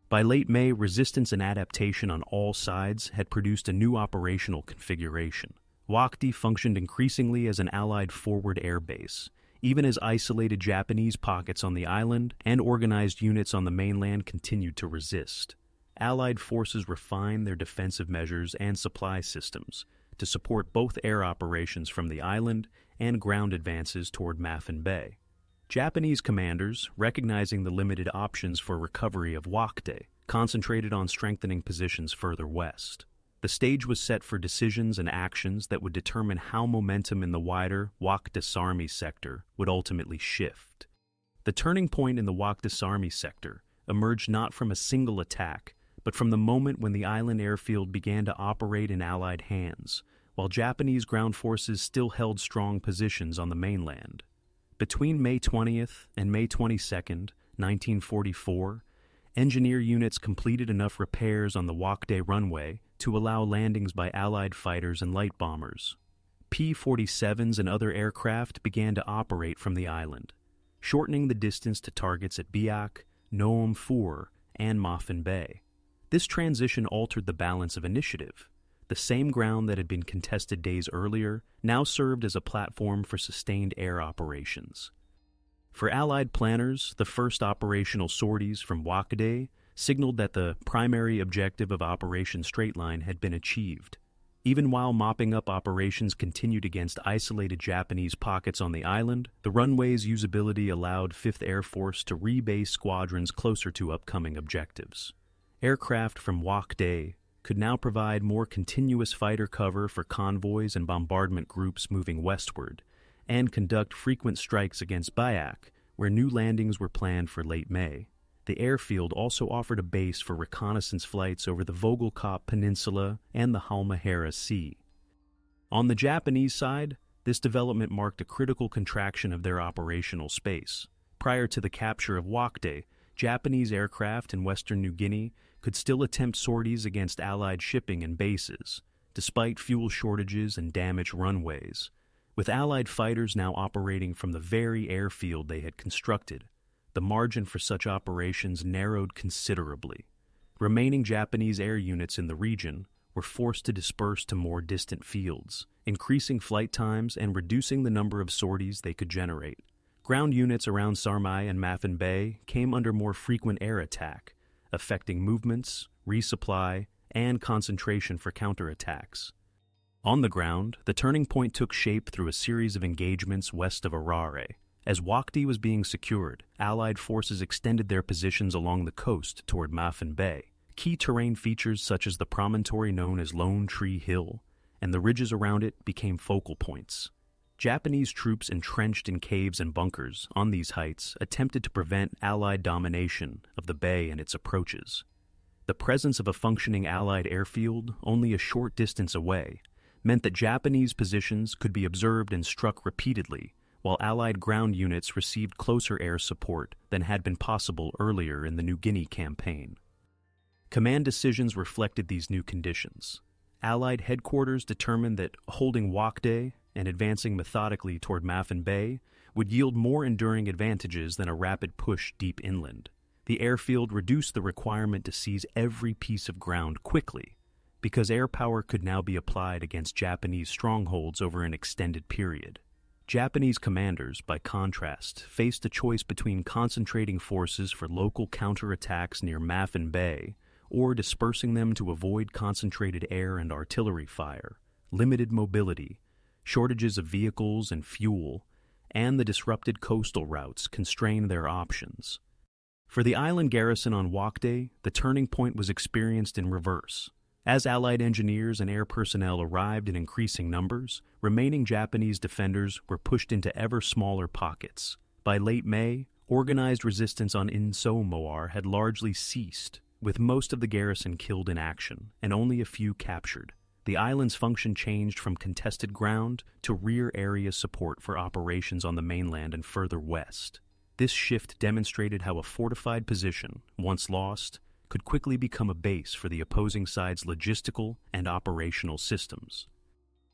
By late May, resistance and adaptation on all sides had produced a new operational configuration. Wakde functioned increasingly as an Allied forward air base, even as isolated Japanese pockets on the island and organized units on the mainland continued to resist. Allied forces refined their defensive measures and supply systems to support both air operations from the island and ground advances toward Mopping Bay. Japanese commanders, recognizing the limited options for recovery of Wakde, concentrated on strengthening positions further west. The stage was set for decisions and actions that would determine how momentum in the wider Wakde sector would ultimately shift. The turning point in the Wakde sector emerged not from a single attack, but from the moment when the island airfield began to operate in Allied hands, while Japanese ground forces still held strong positions on the mainland. Between May 20th and May 22nd, 1944, engineer units completed enough repairs on the Wakde runway to allow landings by Allied fighters and light bombers. P-47s and other aircraft began to operate from the island, shortening the distance to targets at Biak, Noam Four, and Mopping Bay. This transition altered the balance of initiative. The same ground that had been contested days earlier now served as a platform for sustained air operations. For Allied planners, the first operational sorties from Wakde signaled that the primary objective of Operation Straightline had been achieved. Even while mopping up operations continued against isolated Japanese pockets on the island, the runway's usability allowed 5th Air Force to rebase squadrons closer to upcoming objectives. Aircraft from Wakde could now provide more continuous fighter cover for convoys and bombardment groups moving westward, and conduct frequent strikes against Biak, where new landings were planned for late May. The airfield also offered a base for reconnaissance flights over the Vogelkop Peninsula and the Halmahera Sea. On the Japanese side, this development marked a critical contraction of their operational space. Prior to the capture of Wakde, Japanese aircraft in western New Guinea could still attempt sorties against Allied shipping and bases, despite fuel shortages and damaged runways. With Allied fighters now operating from the very airfield they had constructed, the margin for such operations narrowed considerably. remaining Japanese air units in the region were forced to disperse to more distant fields, increasing flight times and reducing the number of sorties they could generate. Ground units around Sarmai and Maffin Bay came under more frequent air attack, affecting movements, resupply, and concentration for counterattacks. On the ground, the turning point took shape through a series of engagements west of Arare. As Wakde was being secured, Allied forces extended their positions along the coast toward Maffin Bay. Key terrain features such as the promontory known as Lone Tree Hill and the ridges around it became focal points. Japanese troops entrenched in caves and bunkers on these heights attempted to prevent Allied domination of the bay and its approaches. The presence of a functioning Allied airfield only a short distance away meant that Japanese positions could be observed and struck repeatedly, while Allied ground units received closer air support than had been possible earlier in the New Guinea campaign. Command decisions reflected these new conditions. Allied headquarters determined that holding Wakde and advancing methodically toward Maffin Bay would yield more enduring advantages than a rapid push deep inland. The airfield reduced the requirement to seize every piece of ground quickly, because air power could now be applied against Japanese strongholds over an extended period. Japanese commanders, by contrast, faced a choice between concentrating forces for local counterattacks near Maffin Bay or dispersing them to avoid concentrated air and artillery fire, limited mobility, shortages of vehicles and fuel, and the disrupted coastal routes constrained their options. For the island garrison on Wakde, the turning point was experienced in reverse. As Allied engineers and air personnel arrived in increasing numbers, remaining Japanese defenders were pushed into ever smaller pockets. By late May, organized resistance on Inso Moar had largely ceased, with most of the garrison killed in action and only a few captured. The island's function changed from contested ground to rear area support for operations on the mainland and further west. This shift demonstrated how a fortified position, once lost, could quickly become a base for the opposing side's logistical and operational systems.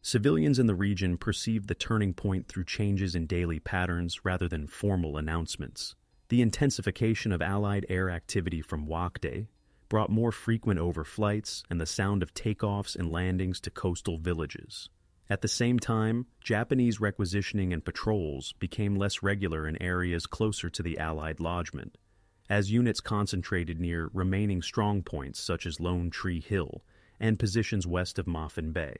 Civilians in the region perceived the turning point through changes in daily patterns rather than formal announcements. The intensification of Allied air activity from Wakde brought more frequent overflights and the sound of takeoffs and landings to coastal villages. At the same time, Japanese requisitioning and patrols became less regular in areas closer to the Allied lodgment, as units concentrated near remaining strongpoints such as Lone Tree Hill and positions west of Maffin Bay.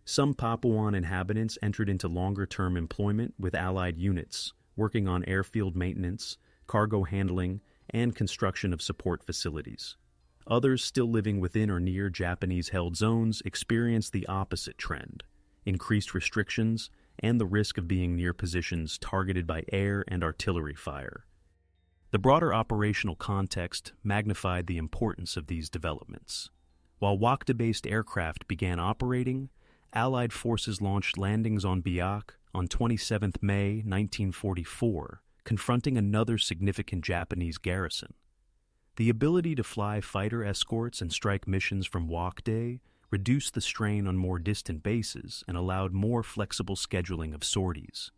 Some Papuan inhabitants entered into longer-term employment with Allied units, working on airfield maintenance, cargo handling, and construction of support facilities. Others still living within or near Japanese-held zones experienced the opposite trend: increased restrictions and the risk of being near positions targeted by air and artillery fire. The broader operational context magnified the importance of these developments. While Wakde-based aircraft began operating, Allied forces launched landings on Biak on 27 May 1944, confronting another significant Japanese garrison. The ability to fly fighter escorts and strike missions from Wakde reduced the strain on more distant bases and allowed more flexible scheduling of sorties.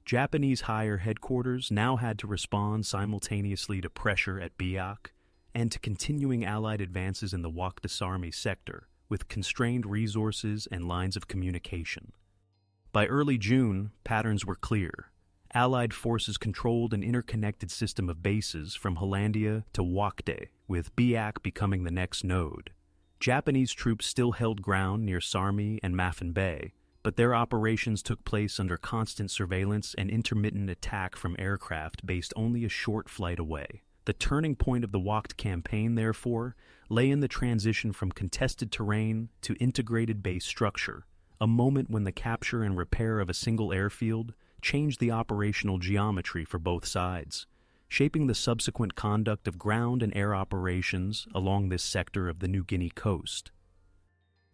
Japanese higher headquarters now had to respond simultaneously to pressure at Biak and to continuing Allied advances in the Wakde Sarmi sector, with constrained resources and lines of communication. By early June, patterns were clear. Allied forces controlled an interconnected system of bases from Hollandia to Wakde, with Biak becoming the next node. Japanese troops still held ground near Sarmi and Maffin Bay, but their operations took place under constant surveillance and intermittent attack from aircraft based only a short flight away. The turning point of the Wakde campaign, therefore, lay in the transition from contested terrain to integrated base structure, a moment when the capture and repair of a single airfield changed the operational geometry for both sides, shaping the subsequent conduct of ground and air operations along this sector of the New Guinea coast.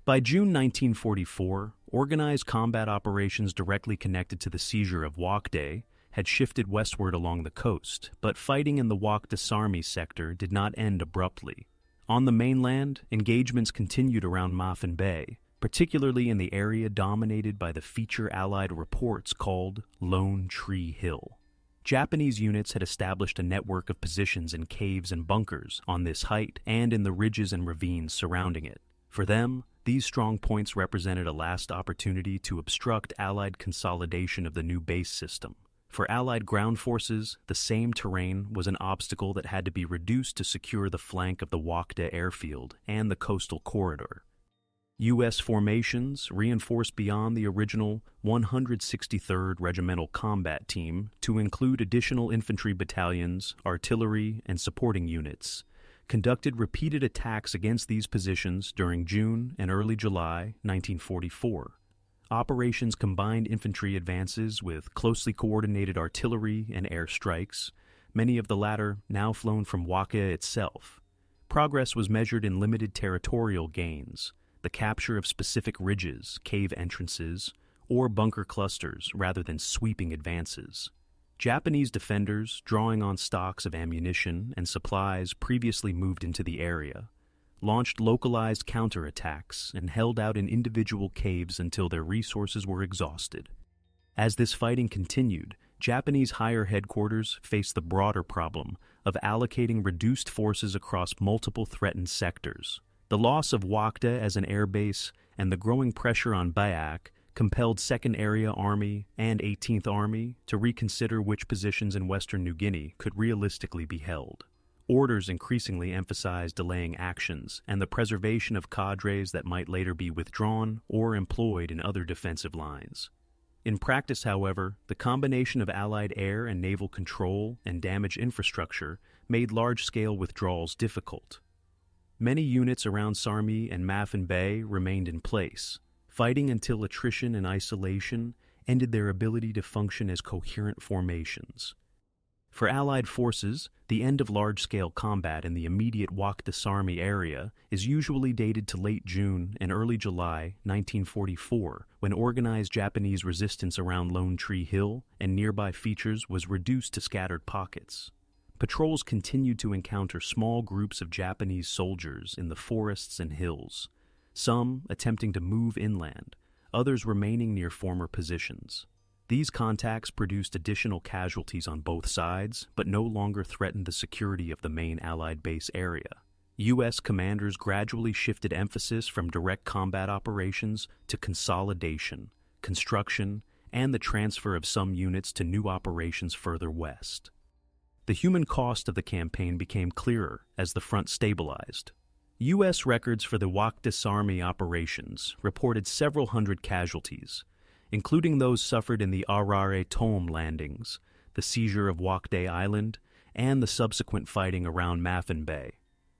By June 1944, organized combat operations directly connected to the seizure of Wakde had shifted westward along the coast, but fighting in the Wakde Sarmi sector did not end abruptly. On the mainland, engagements continued around Maffin Bay, particularly in the area dominated by the feature Allied reports called Lone Tree Hill. Japanese units had established a network of positions in caves and bunkers on this height and in the ridges and ravines surrounding it. For them, these strong points represented a last opportunity to obstruct Allied consolidation of the new base system. For Allied ground forces, the same terrain was an obstacle that had to be reduced to secure the flank of the Wakde airfield and the coastal corridor. U.S. formations reinforced beyond the original 163rd Regimental Combat Team to include additional infantry battalions, artillery, and supporting units, conducted repeated attacks against these positions during June and early July 1944. Operations combined infantry advances with closely coordinated artillery and air strikes, many of the latter now flown from Wakde itself. Progress was measured in limited territorial gains, the capture of specific ridges, cave entrances, or bunker clusters rather than sweeping advances. Japanese defenders, drawing on stocks of ammunition and supplies previously moved into the area, launched localized counterattacks and held out in individual caves until their resources were exhausted. As this fighting continued, Japanese higher headquarters faced the broader problem of allocating reduced forces across multiple threatened sectors. The loss of Wakde as an airbase and the growing pressure on Biak compelled 2nd Area Army and 18th Army to reconsider which positions in western New Guinea could realistically be held. Orders increasingly emphasized delaying actions and the preservation of cadres that might later be withdrawn or employed in other defensive lines. In practice, however, the combination of Allied air and naval control and damaged infrastructure made large-scale withdrawals difficult. Many units around Sarmi and Maffin Bay remained in place, fighting until attrition and isolation ended their ability to function as coherent formations. For Allied forces, the end of large-scale combat in the immediate Wakde Sarmi area is usually dated to late June and early July 1944, when organized Japanese resistance around Lone Tree Hill and nearby features was reduced to scattered pockets. Patrols continued to encounter small groups of Japanese soldiers in the forests and hills, some attempting to move inland, others remaining near former positions. These contacts produced additional casualties on both sides, but no longer threatened the security of the main Allied base area. U.S. commanders gradually shifted emphasis from direct combat operations to consolidation, construction, and the transfer of some units to new operations further west. The human cost of the campaign became clearer as the front stabilized. U.S. records for the Wakde Sarmi operations reported several hundred casualties, including those suffered in the Arare Tom landings, the seizure of Wakde Island, and the subsequent fighting around Maffin Bay.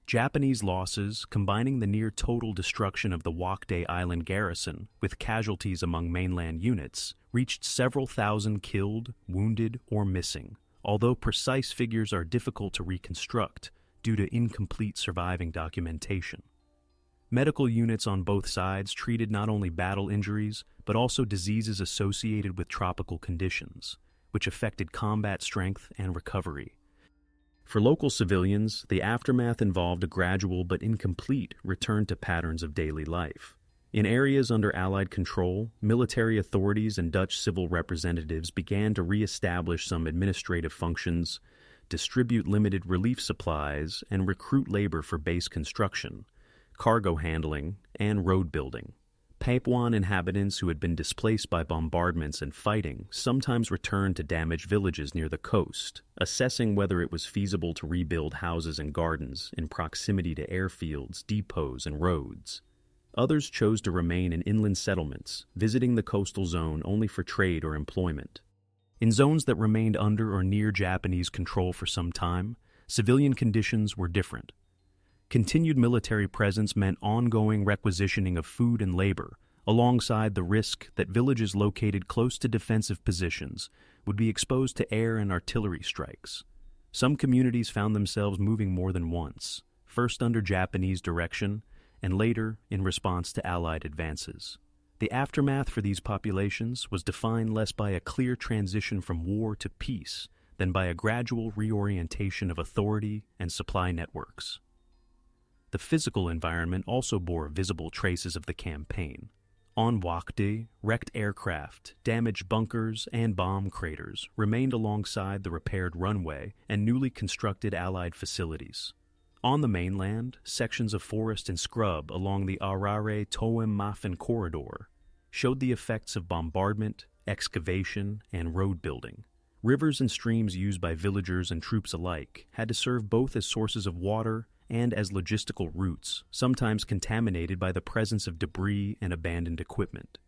Japanese losses, combining the near-total destruction of the Wakde Island garrison with casualties among mainland units, reached several thousand killed, wounded, or missing, although precise figures are difficult to reconstruct due to incomplete surviving documentation. Medical units on both sides treated not only battle injuries, but also diseases associated with tropical conditions, which affected combat strength and recovery. For local civilians, the aftermath involved a gradual but incomplete return to patterns of daily life. In areas under Allied control, military authorities and Dutch civil representatives began to re-establish some administrative functions, distribute limited relief supplies, and recruit labor for base construction, cargo handling, and road building. Papuan inhabitants who had been displaced by bombardments and fighting sometimes returned to damaged villages near the coast, assessing whether it was feasible to rebuild houses and gardens in proximity to airfields, depots, and roads. Others chose to remain in inland settlements, visiting the coastal zone only for trade or employment. In zones that remained under or near Japanese control for some time, civilian conditions were different. Continued military presence meant ongoing requisitioning of food and labor, alongside the risk that villages located close to defensive positions would be exposed to air and artillery strikes. Some communities found themselves moving more than once, first under Japanese direction and later in response to Allied advances. The aftermath for these populations was defined less by a clear transition from war to peace than by a gradual reorientation of authority and supply networks. The physical environment also bore visible traces of the campaign. On Wakde, wrecked aircraft, damaged bunkers, and bomb craters remained alongside the repaired runway and newly constructed Allied facilities. On the mainland, sections of forest and scrub along the Arare-Toem-Mafen corridor showed the effects of bombardment, excavation, and road building. Rivers and streams used by villagers and troops alike had to serve both as sources of water and as logistical routes, sometimes contaminated by the presence of debris and abandoned equipment.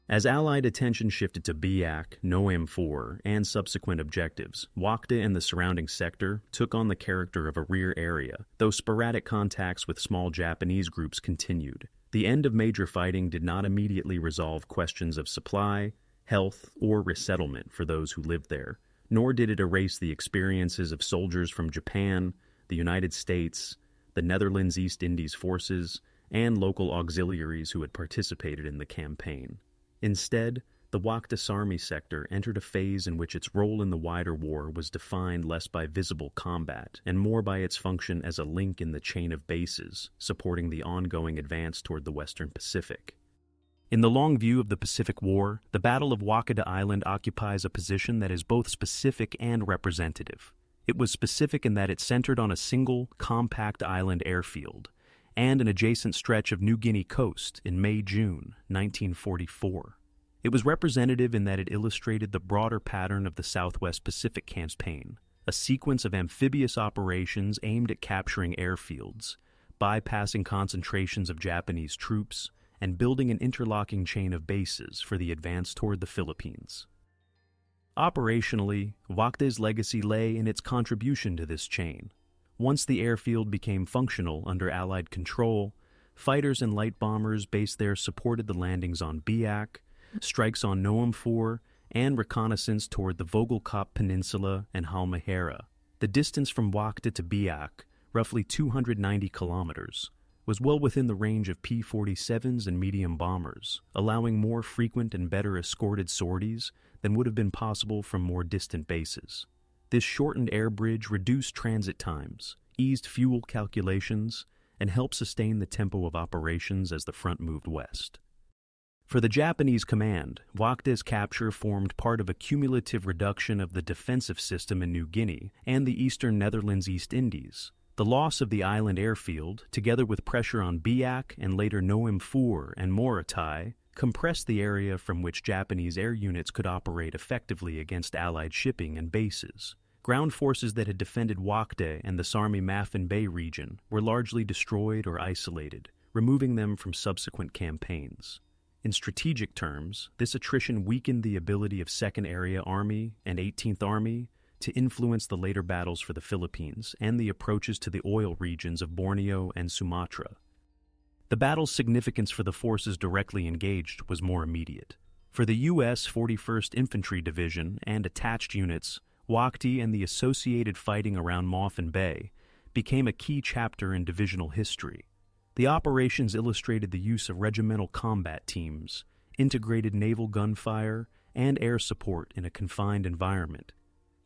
As Allied attention shifted to Biak, Noem 4, and subsequent objectives, Wakde and the surrounding sector took on the character of a rear area, though sporadic contacts with small Japanese groups continued. The end of major fighting did not immediately resolve questions of supply, health, or resettlement for those who lived there, nor did it erase the experiences of soldiers from Japan, the United States, the Netherlands East Indies forces, and local auxiliaries who had participated in the campaign. Instead, the Wakde Army sector entered a phase in which its role in the wider war was defined less by visible combat and more by its function as a link in the chain of bases supporting the ongoing advance toward the Western Pacific. In the long view of the Pacific War, the Battle of Wakde Island occupies a position that is both specific and representative. It was specific in that it centered on a single, compact island airfield and an adjacent stretch of New Guinea coast in May-June 1944. It was representative in that it illustrated the broader pattern of the Southwest Pacific campaign, a sequence of amphibious operations aimed at capturing airfields, bypassing concentrations of Japanese troops, and building an interlocking chain of bases for the advance toward the Philippines. Operationally, Wakde's legacy lay in its contribution to this chain. Once the airfield became functional under Allied control, fighters and light bombers based there supported the landings on Biak, strikes on Noem 4, and reconnaissance toward the Vogelkop Peninsula and Halmahera. The distance from Wakde to Biak, roughly 290 kilometers, was well within the range of P-47s and medium bombers, allowing more frequent and better escorted sorties than would have been possible from more distant bases. This shortened air bridge reduced transit times, eased fuel calculations, and helped sustain the tempo of operations as the front moved west. For the Japanese command, Wakde's capture formed part of a cumulative reduction of the defensive system in New Guinea and the eastern Netherlands East Indies. The loss of the island airfield, together with pressure on Biak and later Noem 4 and Morotai, compressed the area from which Japanese air units could operate effectively against Allied shipping and bases. Ground forces that had defended Wakde and the Sarmi-Mafen Bay region were largely destroyed or isolated, removing them from subsequent campaigns. In strategic terms, this attrition weakened the ability of 2nd Area Army and 18th Army to influence the later battles for the Philippines and the approaches to the oil regions of Borneo and Sumatra. The battle's significance for the forces directly engaged was more immediate. For the U.S. 41st Infantry Division and attached units, Wakde and the associated fighting around Mafen Bay became a key chapter in divisional history. The operations illustrated the use of regimental combat teams, integrated naval gunfire, and air support in a confined environment.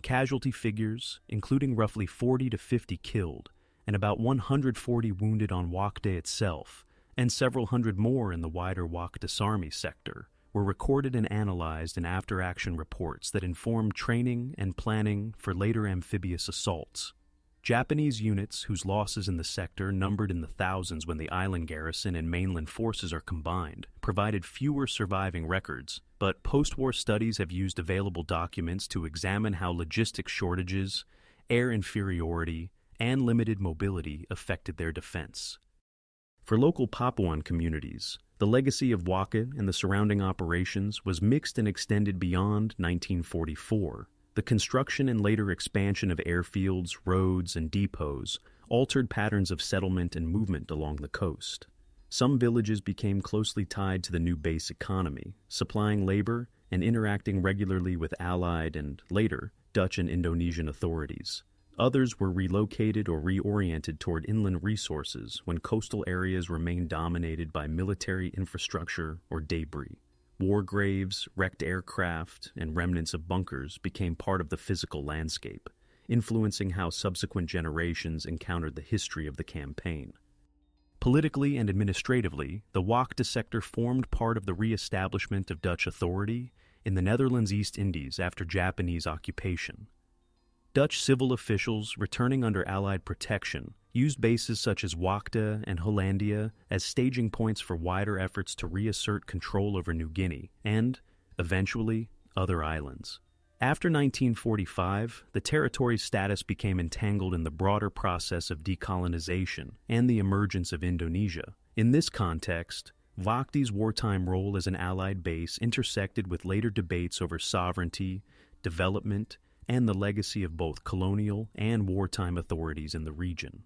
Casualty figures, including roughly 40 to 50 killed and about 140 wounded on Wakde itself, and several hundred more in the wider Wakde Army sector, were recorded and analyzed in after-action reports that informed training and planning for later amphibious assaults. Japanese units, whose losses in the sector numbered in the thousands when the island garrison and mainland forces are combined, provided fewer surviving records, but post-war studies have used available documents to examine how logistics shortages, air inferiority, and limited mobility affected their defense. For local Papuan communities, the legacy of Wakde and the surrounding operations was mixed and extended beyond 1944. The construction and later expansion of airfields, roads, and depots altered patterns of settlement and movement along the coast. Some villages became closely tied to the new base economy, supplying labor and interacting regularly with Allied and, later, Dutch and Indonesian authorities. Others were relocated or reoriented toward inland resources when coastal areas remained dominated by military infrastructure or debris. War graves, wrecked aircraft, and remnants of bunkers became part of the physical landscape, influencing how subsequent generations encountered the history of the campaign. Politically and administratively, the Wakde sector formed part of the re-establishment of Dutch authority in the Netherlands East Indies after Japanese occupation. Dutch civil officials, returning under Allied protection, used bases such as Wakde and Hollandia as staging points for wider efforts to reassert control over New Guinea and, eventually, other islands. After 1945, the territory's status became entangled in the broader process of decolonization and the emergence of Indonesia. In this context, Wakde's wartime role as an Allied base intersected with later debates over sovereignty, development, and the legacy of both colonial and wartime authorities in the region.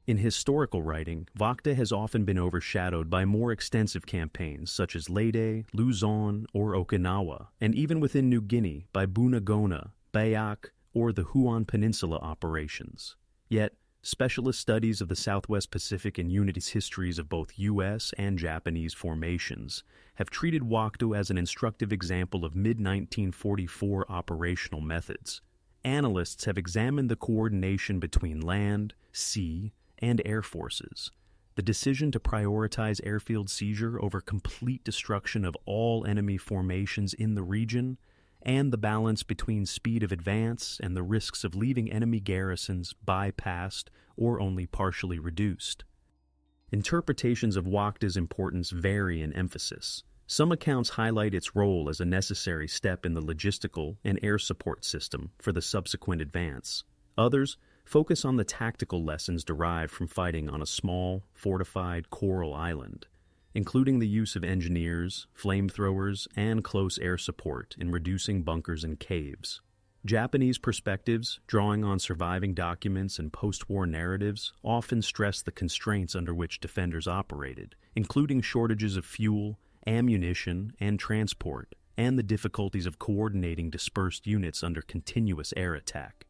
In historical writing, Wakde has often been overshadowed by more extensive campaigns such as Leyte, Luzon, or Okinawa, and even within New Guinea by Bunagona, Biak, or the Huon Peninsula operations. Yet, specialist studies of the Southwest Pacific and Unity's histories of both U.S. and Japanese formations have treated Wakde as an instructive example of mid-1944 operational methods. Analysts have examined the coordination between land, sea, and air forces, the decision to prioritize airfield seizure over complete destruction of all enemy formations in the region, and the balance between speed of advance and the risks of leaving enemy garrisons bypassed or only partially reduced. Interpretations of Wakde's importance vary in emphasis. Some accounts highlight its role as a necessary step in the logistical and air support system for the subsequent advance. Others focus on the tactical lessons derived from fighting on a small, fortified coral island, including the use of engineers, flamethrowers, and close air support in reducing bunkers and caves. Japanese perspectives, drawing on surviving documents and post-war narratives, often stress the constraints under which defenders operated, including shortages of fuel, ammunition, and transport, and the difficulties of coordinating dispersed units under continuous air attack.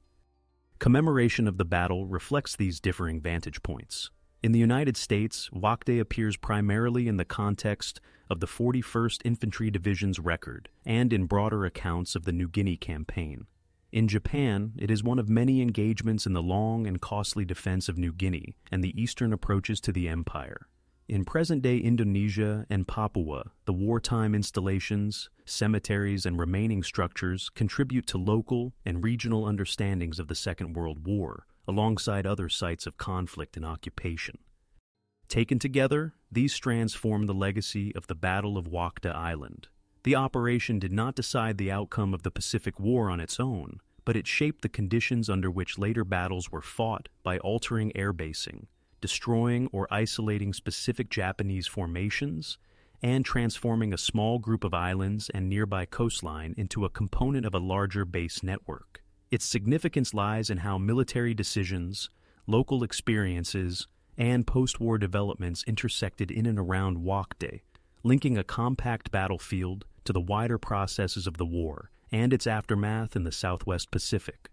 Commemoration of the battle reflects these differing vantage points. In the United States, Wakde appears primarily in the context of the 41st Infantry Division's record and in broader accounts of the New Guinea campaign. In Japan, it is one of many engagements in the long and costly defense of New Guinea and the eastern approaches to the empire. In present-day Indonesia and Papua, the wartime installations, cemeteries, and remaining structures contribute to local and regional understandings of the Second World War, alongside other sites of conflict and occupation. Taken together, these strands form the legacy of the Battle of Wakde Island. The operation did not decide the outcome of the Pacific War on its own, but it shaped the conditions under which later battles were fought by altering air basing, destroying or isolating specific Japanese formations, and transforming a small group of islands and nearby coastline into a component of a larger base network. Its significance lies in how military decisions, local experiences, and post-war developments intersected in and around Wakde, linking a compact battlefield to the wider processes of the war and its aftermath in the Southwest Pacific.